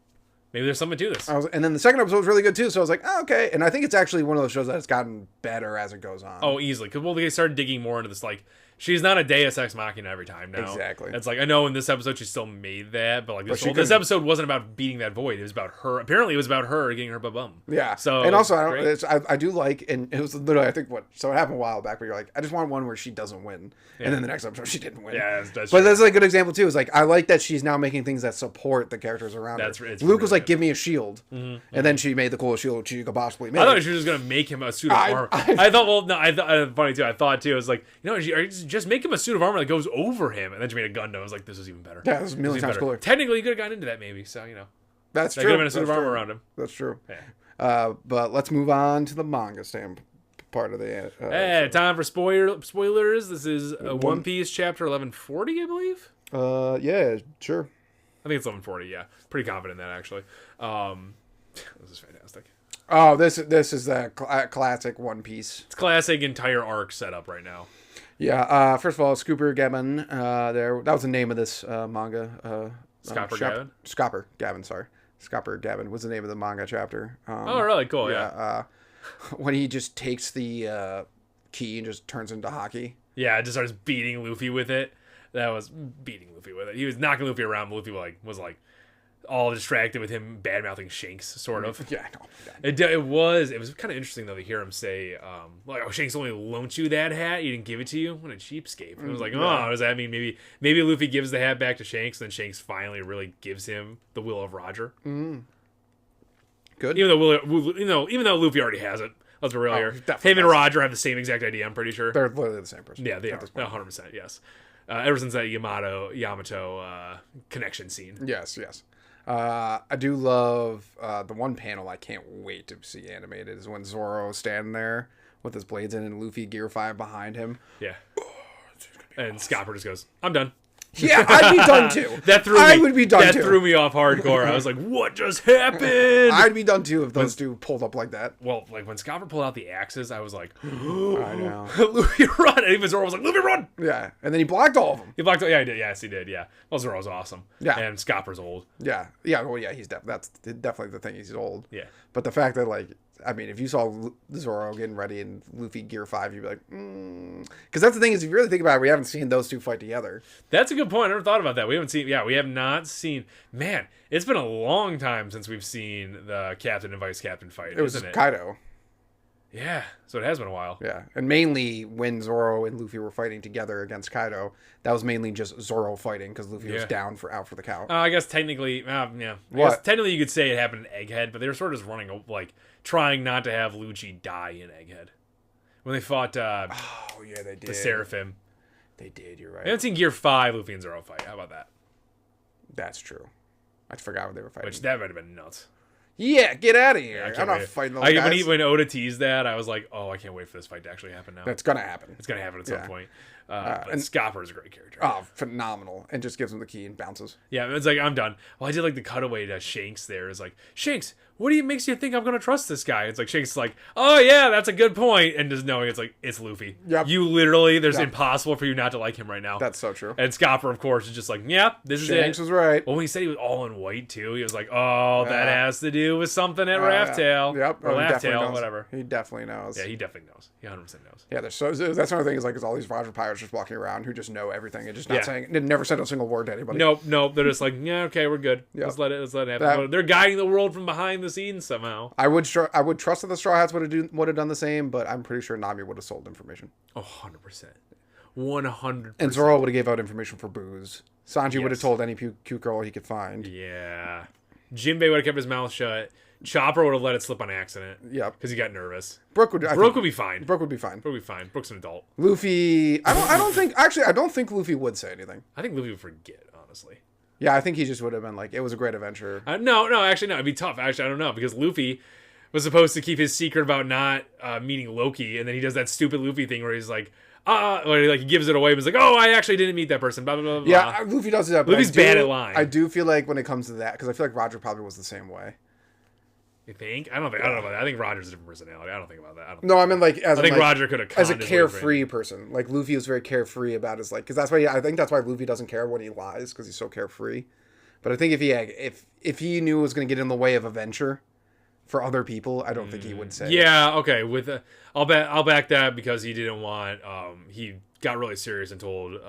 maybe there's something to this. And then the second episode was really good too, so I was like, oh, okay. And I think it's actually one of those shows that has gotten better as it goes on. Oh, easily, because they started digging more into this like. She's not a Deus Ex Machina every time now. Exactly. It's like, I know in this episode she still made that, but like this episode wasn't about beating that void. It was about her. Apparently it was about her getting her bum. Yeah. So and also, I do like, and it was literally, I think it happened a while back where you're like, I just want one where she doesn't win. Yeah. And then the next episode she didn't win. Yeah, that's But that's like a good example too. Is like, I like that she's now making things that support the characters around her. Luke was like, give me a shield. And then she made the coolest shield she could possibly make. I thought she was just going to make him a suit of armor. I thought, funny too, I thought too, I was like, just make him a suit of armor that goes over him, and then she made a Gundam. I was like, this is even better. Yeah, this is a million times cooler. Technically, you could have gotten into that maybe, so that's true. Could have been a suit of armor around him. That's true. Yeah. But let's move on to the manga part of the. Time for spoilers. This is One Piece chapter 1140, I believe. Yeah, sure. I think it's 1140. Yeah, pretty confident in that actually. This is fantastic. Oh, this is a classic One Piece. It's classic entire arc setup right now. Yeah, first of all, Scooper Gavin, that was the name of this manga. Scopper Gavin, sorry. Scopper Gavin was the name of the manga chapter. Oh, really? Cool, yeah. When he just takes the key and just turns into hockey. Yeah, just starts beating Luffy with it. That was beating Luffy with it. He was knocking Luffy around, but Luffy was all distracted with him bad-mouthing Shanks, sort of. Yeah, I know. It was kind of interesting, though, to hear him say, Shanks only loaned you that hat, he didn't give it to you? What a cheapskate. And I was like, does that mean maybe Luffy gives the hat back to Shanks, and then Shanks finally really gives him the will of Roger? Good. Even though Luffy already has it. Let's be real here. Definitely Him and does. Roger have the same exact idea, I'm pretty sure. They're literally the same person. Yeah, they are. 100%, yes. Ever since that Yamato connection scene. Yes. I do love the one panel I can't wait to see animated is when Zoro's standing there with his blades in and Luffy Gear 5 behind him. Yeah. And Scopper just goes, I'm done. Yeah, I'd be done too. I would be done too. That threw me off hardcore. I was like, what just happened? I'd be done too if those two pulled up like that. Well, like when Scopper pulled out the axes, I was like, I know. Luffy, run! And even Zoro was like, Luffy, run! Yeah, and then he blocked all of them. He blocked. Yeah, he did. Yes, he did. Yeah. Well, Zoro's awesome. Yeah. And Scopper's old. Yeah. Well, yeah, that's definitely the thing. He's old. Yeah. But the fact that, like, I mean, if you saw Zoro getting ready in Luffy Gear 5, you'd be like, Because that's the thing is, if you really think about it, we haven't seen those two fight together. That's a good point. I never thought about that. We have not seen. Man, it's been a long time since we've seen the captain and vice captain fight. It was isn't it? Kaido. Yeah. So it has been a while. Yeah. And mainly when Zoro and Luffy were fighting together against Kaido, that was mainly just Zoro fighting because Luffy was out for the count. I guess technically, yeah. I What? guess technically you could say it happened in Egghead, but they were sort of just running, like, trying not to have Lucci die in Egghead. When they fought Oh, yeah, they did. the Seraphim. They did, you're right. I haven't seen Gear 5 Luffy and Zoro fight. How about that? That's true. I forgot what they were fighting. Which, that might have been nuts. Yeah, get out of here. I I'm can't not wait. fighting those guys. When Oda teased that, I was like, oh, I can't wait for this fight to actually happen now. That's going to happen. It's going to happen at some point. and But Scopper is a great character. Oh, phenomenal. And just gives him the key and bounces. Yeah, it's like, I'm done. Well, I did like the cutaway to Shanks there. It's like, Shanks, what makes you think I'm going to trust this guy? It's like, Shanks is like, oh yeah, that's a good point. And just knowing it's like, it's Luffy. Yep. You literally, impossible for you not to like him right now. That's so true. And Scopper, of course, is just like, yeah, this is it. Shanks was right. Well, when he said he was all in white too, he was like, oh, that has to do with something at Raft Tail. Yep. Or Laugh Tail, knows. whatever. He definitely knows. Yeah, he definitely knows. He 100% knows. Yeah, that's another thing is like, is all these Roger pirates just walking around who just know everything and just not saying, never said a single word to anybody. Nope. They're just like, yeah, okay, we're good. Yep. Let's let it happen. They're guiding the world from behind the scenes somehow. I would trust that the Straw Hats would have done the same, but I'm pretty sure Nami would have sold information. Oh, 100%. 100%. And Zoro would have gave out information for booze. Sanji would have told any cute girl he could find. Yeah. Jinbei would have kept his mouth shut. Chopper would have let it slip on accident. Yep. Because he got nervous. Brooke would be fine. Brooke would be fine. Brooke would be fine. Brooke's an adult. Luffy, I don't think Luffy would say anything. I think Luffy would forget, honestly. Yeah, I think he just would have been like, it was a great adventure. No, it'd be tough. Actually, I don't know, because Luffy was supposed to keep his secret about not meeting Loki, and then he does that stupid Luffy thing where he's like, or he gives it away, but he's like, oh, I actually didn't meet that person, blah, blah, blah, blah. Yeah, Luffy does that. But Luffy's bad at lying. I do feel like when it comes to that, because I feel like Roger probably was the same way. You think? I don't know about that. I think Roger's a different personality. I don't think about that. No, I mean like I think Roger could have as a carefree person. Like Luffy was very carefree about his because that's why I think that's why Luffy doesn't care when he lies because he's so carefree. But I think if he knew it was going to get in the way of a venture for other people, I don't think he would say. Yeah, okay. I'll back that because he didn't want. He got really serious and told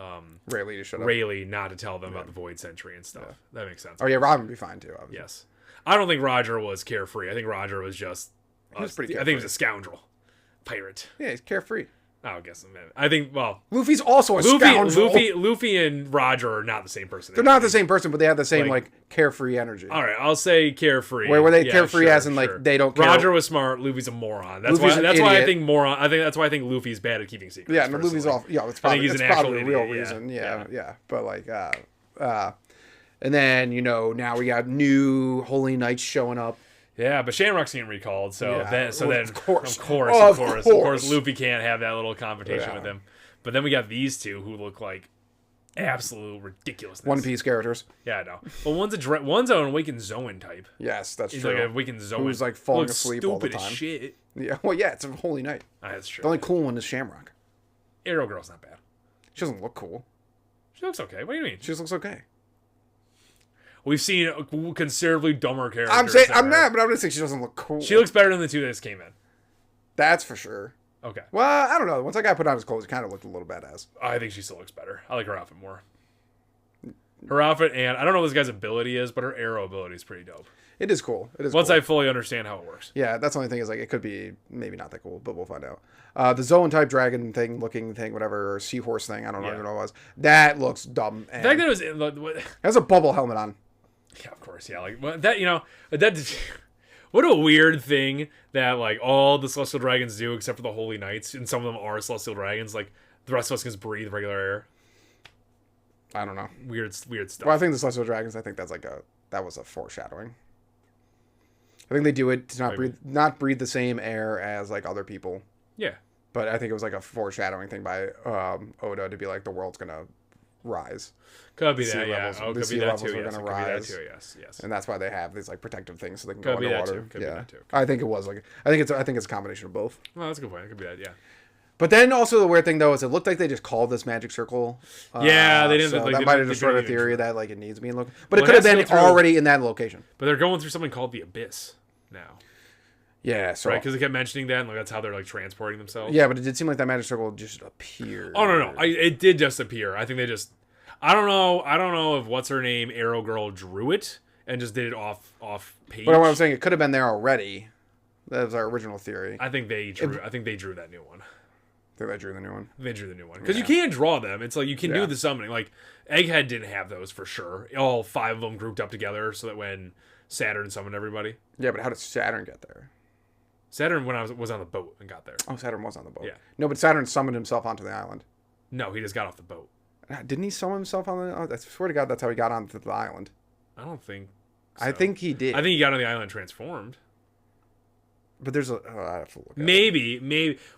Rayleigh to shut up. Rayleigh not to tell them about the Void Century and stuff. Yeah. That makes sense. Oh yeah, Robin would be fine too. Obviously. Yes, I don't think Roger was carefree. I think Roger was just. He was pretty carefree. I think he was a scoundrel, pirate. Yeah, he's carefree. I guess. I think. Well, Luffy's also a scoundrel. Luffy and Roger are not the same person. They're not the same person, but they have the same like carefree energy. All right, I'll say carefree. Where they carefree as in like they don't care. Roger was smart. Luffy's a moron. That's why I think moron. That's why I think Luffy's bad at keeping secrets. Yeah, no, Luffy's off. Yeah, it's probably a real reason. Yeah. But like, and then now we got new Holy Knights showing up. Yeah, but Shamrock's getting recalled, so then of course, Luffy can't have that little confrontation with him. But then we got these two who look like absolute ridiculousness. One Piece characters. Yeah, I know. But one's an awakened Zoan type. Yes, that's He's true. He's like an awakened Zoan. Who's like falling asleep all the time. Stupid as shit. Yeah, well, yeah, it's a Holy Knight. That's true. The only cool one is Shamrock. Arrow Girl's not bad. She doesn't look cool. She looks okay. What do you mean? She just looks okay. We've seen considerably dumber characters. I'm just saying she doesn't look cool. She looks better than the two that just came in. That's for sure. Okay. Well, I don't know. Once that guy put on his clothes, he kind of looked a little badass. I think she still looks better. I like her outfit more. Her outfit, and I don't know what this guy's ability is, but her arrow ability is pretty dope. It is cool. Once I fully understand how it works. Yeah, that's the only thing is like it could be maybe not that cool, but we'll find out. The Zoan type dragon thing, looking thing, whatever, or seahorse thing, I don't even know what it was. That looks dumb. The fact that it has a bubble helmet on. Yeah, of course. Yeah, like that. That What a weird thing that like all the celestial dragons do except for the holy knights, and some of them are celestial dragons. Like the rest of us can just breathe regular air. I don't know. Weird stuff. Well, I think the celestial dragons. I think that was a foreshadowing. I think they do it to not breathe the same air as like other people. Yeah. But I think it was like a foreshadowing thing by Oda to be like the world's gonna rise. Could be that, yeah. Oh, could be that too. Yes. Could be that too. Yes, yes. And that's why they have these like protective things so they can could go underwater. Could be that too. I think it was like I think it's a combination of both. Well, that's a good point. It could be that, yeah. But then also the weird thing though is it looked like they just called this magic circle. Yeah, they didn't. So like, that might have destroyed a theory that like it needs to be in location, but well, it could have been already in that location. But they're going through something called the Abyss now. Yeah, so right, because they kept mentioning that, and like that's how they're like transporting themselves. Yeah, but it did seem like that magic circle just appeared. Oh no, it did just appear. I think they just. I don't know if what's her name Arrow Girl drew it and just did it off page. But what I'm saying, it could have been there already. That was our original theory. I think they drew. I think they drew that new one. I think they drew the new one. They drew the new one because you can't draw them. It's like you can do the summoning. Like Egghead didn't have those for sure. All 5 of them grouped up together so that when Saturn summoned everybody. Yeah, but how did Saturn get there? Saturn when I was on the boat and got there. Oh, Saturn was on the boat. Yeah. No, but Saturn summoned himself onto the island. No, he just got off the boat. Didn't he summon himself on the? Oh, I swear to God, that's how he got onto the island. I don't think. So. I think he did. I think he got on the island transformed. But there's a. Oh, I have to look. Maybe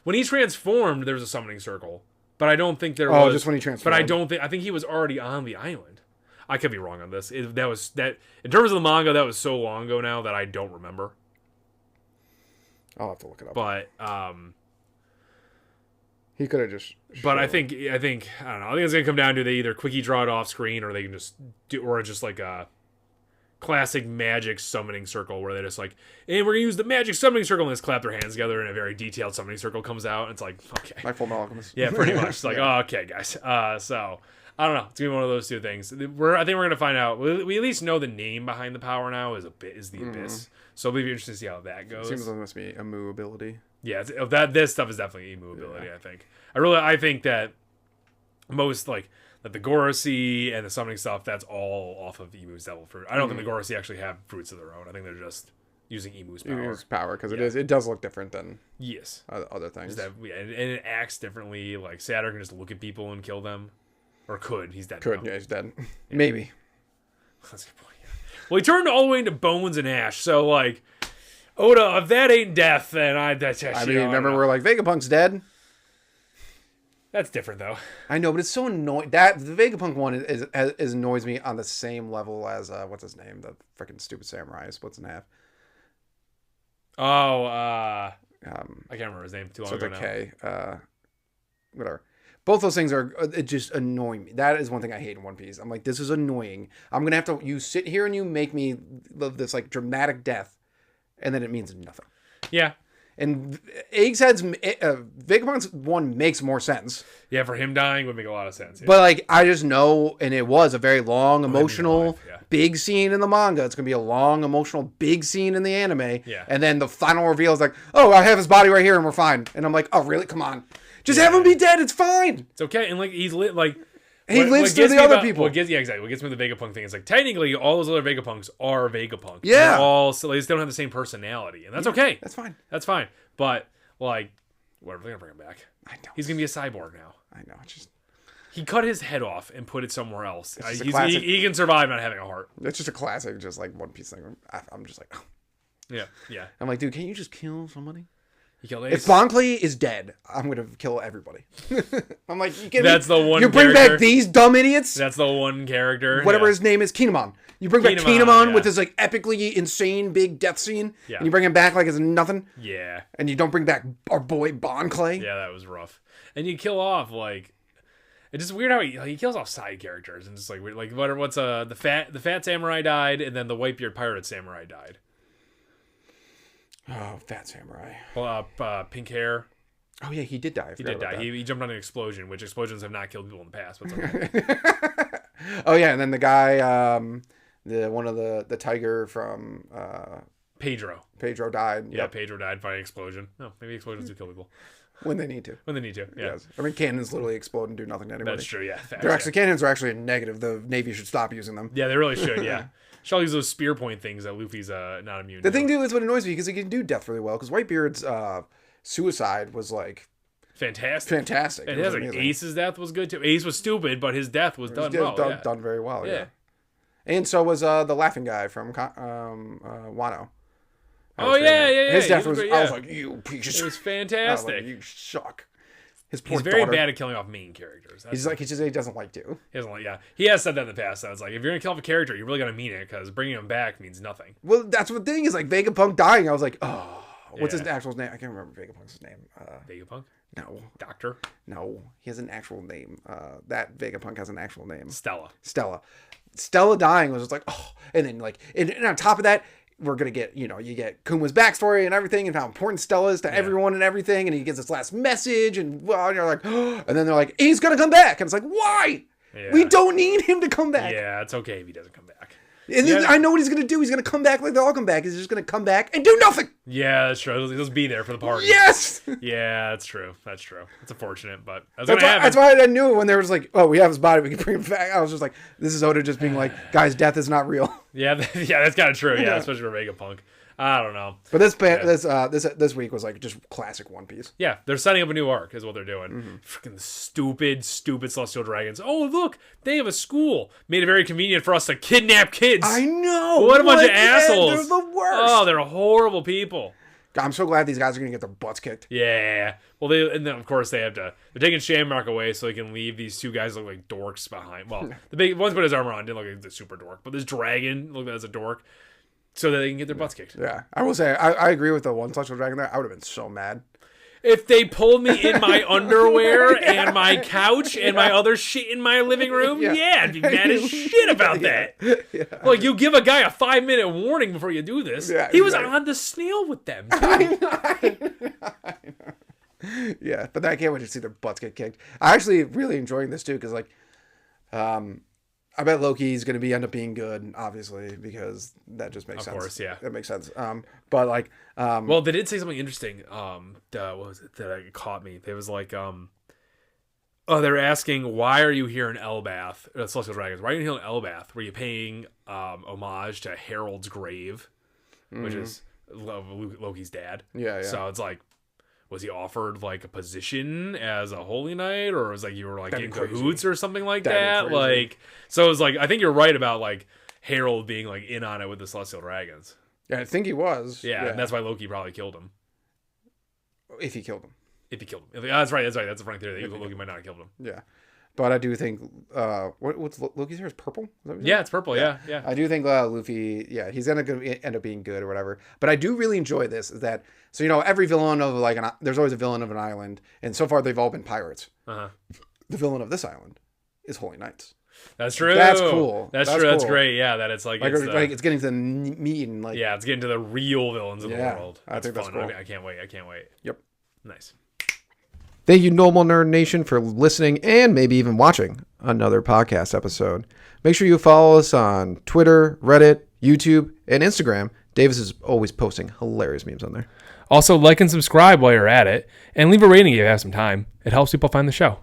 when he transformed, there was a summoning circle, but I don't think there was. Oh, just when he transformed. But I don't think. I think he was already on the island. I could be wrong on this. That was in terms of the manga. That was so long ago now that I don't remember. I'll have to look it up. But he could have just. But I think I don't know. I think it's gonna come down to they either quickie draw it off screen or they can just do or just like a classic magic summoning circle where they just like, and we're gonna use the magic summoning circle and just clap their hands together and a very detailed summoning circle comes out. And it's like okay, like Full Metal Alchemist. Yeah, pretty much. It's like oh, okay, guys. So I don't know. It's gonna be one of those two things. I think we're gonna find out. We at least know the name behind the power now is the Abyss. So it'll be interesting to see how that goes. Seems like it must be a Mu ability. Yeah, this stuff is definitely emu ability. Yeah. I think that most like that the Gorosi and the summoning stuff that's all off of Emu's devil fruit. I don't think the Gorosi actually have fruits of their own. I think they're just using Emu's power. Emu's power because it does look different than other things. And it acts differently. Like Saturn can just look at people and kill them, or could. He's dead. Could now. Yeah, he's dead. Yeah. Maybe. That's a good point. Yeah. Well, he turned all the way into bones and ash. So like. Oda, if that ain't death, then remember we're like Vegapunk's dead. That's different though. I know, but it's so annoying. That the Vegapunk one is annoys me on the same level as what's his name, the freaking stupid samurai splits in half. Oh, I can't remember his name. Too long ago now. K. Whatever. Both those things are it just annoy me. That is one thing I hate in One Piece. I'm like, this is annoying. I'm gonna have to you sit here and you make me live this like dramatic death. And then it means nothing. Yeah. And Egghead's Vegapunk's one makes more sense. Yeah, for him dying would make a lot of sense. Yeah. But like I just know, and it was a very long, emotional, big scene in the manga. It's gonna be a long, emotional, big scene in the anime. Yeah. And then the final reveal is like, oh, I have his body right here, and we're fine. And I'm like, oh, really? Come on, just have him be dead. It's fine. It's okay. And like he's lit like. He lives through the other people. Exactly. What gets me with the Vegapunk thing is like technically all those other Vegapunks are Vegapunk. Yeah. They're all so they just don't have the same personality, and that's okay. That's fine. That's fine. But like, whatever, they're gonna bring him back. I know. He's gonna be a cyborg now. I know. It's just he cut his head off and put it somewhere else. He can survive not having a heart. It's just a classic, just like One Piece thing. I'm just like, oh. Yeah. I'm like, dude, can't you just kill somebody? If Bon Clay is dead, I'm gonna kill everybody. I'm like, that's the one. You bring back these dumb idiots. That's the one character. Whatever his name is, Kinemon. You bring back Kinemon with his like epically insane big death scene, and you bring him back like it's nothing. Yeah. And you don't bring back our boy Bon Clay. Yeah, that was rough. And you kill off like. It's just weird how he kills off side characters and just like weird. Like what's the fat samurai died and then the white-beard pirate samurai died. Oh, fat samurai. Well, pink hair. Oh yeah, he did die. He did die. He jumped on an explosion, which explosions have not killed people in the past. But it's okay. Oh yeah, and then the guy, one of the tiger from Pedro. Pedro died. Yeah, Pedro died by an explosion. No, maybe explosions do kill people. When they need to. Yeah. Yes. I mean, cannons literally explode and do nothing to anybody. That's true, yeah. Facts, Cannons are actually a negative. The Navy should stop using them. Yeah, they really should, yeah. She'll use those spear point things that Luffy's not immune The to. thing, too, is what annoys me, because he can do death really well, because Whitebeard's suicide was, like... Fantastic. And It was like amazing. Ace's death was good, too. Ace was stupid, but his death was done well. Done very well, Yeah. And so was the laughing guy from Wano. Oh, yeah. His death was was... great, I was like, you piece It of... was I was fantastic. like, you suck. His poor He's very daughter. bad at killing off main characters. He doesn't like to. He doesn't like, yeah. He has said that in the past. So it's like, if you're going to kill off a character, you really got to mean it, because bringing him back means nothing. Well, that's what the thing is. Like, Vegapunk dying, I was like, oh... What's his actual name? I can't remember Vegapunk's name. Vegapunk? No. Doctor? No. He has an actual name. That Vegapunk has an actual name. Stella. Stella dying was just like, oh. And then, like, and on top of that, we're going to get, you get Kuma's backstory and everything and how important Stella is to everyone and everything. And he gets this last message and, well, and you're like, oh. And then they're like, he's going to come back. And it's like, why? Yeah. We don't need him to come back. Yeah, it's okay if he doesn't come back. And then I know what he's going to do. He's going to come back like they all come back. He's just going to come back and do nothing. Yeah, that's true. He'll just be there for the party. Yes. Yeah, that's true. It's unfortunate, but that's going to happen. That's why I knew when there was like, oh, we have his body, we can bring him back. I was just like, this is Oda just being like, guys, death is not real. Yeah, that's kind of true. Yeah, especially for Vegapunk. I don't know. But this week was like just classic One Piece. Yeah, they're setting up a new arc, is what they're doing. Freaking stupid Celestial Dragons. Oh, look, they have a school. Made it very convenient for us to kidnap kids. I know. What a bunch of assholes. They're the worst. Oh, they're horrible people. I'm so glad these guys are going to get their butts kicked. Yeah. Well, and then of course they're taking Shamrock away so they can leave these two guys look like dorks behind. Well, the big one's put his armor on, didn't look like the super dork, but this dragon looked as a dork. So that they can get their butts kicked. Yeah. I will say, I agree with the one Celestial Dragon there. I would have been so mad. If they pulled me in my underwear and my couch and my other shit in my living room, I'd be mad as shit about that. Yeah. Like, you give a guy a 5-minute warning before you do this. Yeah, he was on the snail with them, too. I know. Yeah, but I can't wait to see their butts get kicked. I actually really enjoying this, too, because, like, I bet Loki's going to end up being good, obviously, because that just makes sense. Of course, yeah. That makes sense. But like, well, they did say something interesting. What was it that caught me? They was like, they're asking, why are you here in Elbath? Celestial Dragons. Why are you here in Elbath? Were you paying homage to Harold's grave, which is Loki's dad? Yeah. So it's like, was he offered like a position as a holy knight, or was like you were like in cahoots or something like that? Like, so it was like, I think you're right about like Harold being like in on it with the Celestial Dragons. Yeah, I think he was. Yeah, and that's why Loki probably killed him. If he killed him. That's right. That's a funny theory that Loki might not have killed him. Yeah. But I do think what's Loki's hair is purple? Is yeah, it's purple. Yeah. I do think Luffy, he's gonna end up being good or whatever. But I do really enjoy this. Is that so? Every villain of there's always a villain of an island, and so far they've all been pirates. The villain of this island is Holy Knights. That's true. That's cool. That's true. Cool. That's great. Yeah, that it's like it's getting to the meat and like it's getting to the real villains of the world. I think that's cool. I can't wait. Yep. Nice. Thank you, Normal Nerd Nation, for listening and maybe even watching another podcast episode. Make sure you follow us on Twitter, Reddit, YouTube, and Instagram. Davis is always posting hilarious memes on there. Also, like and subscribe while you're at it, and leave a rating if you have some time. It helps people find the show.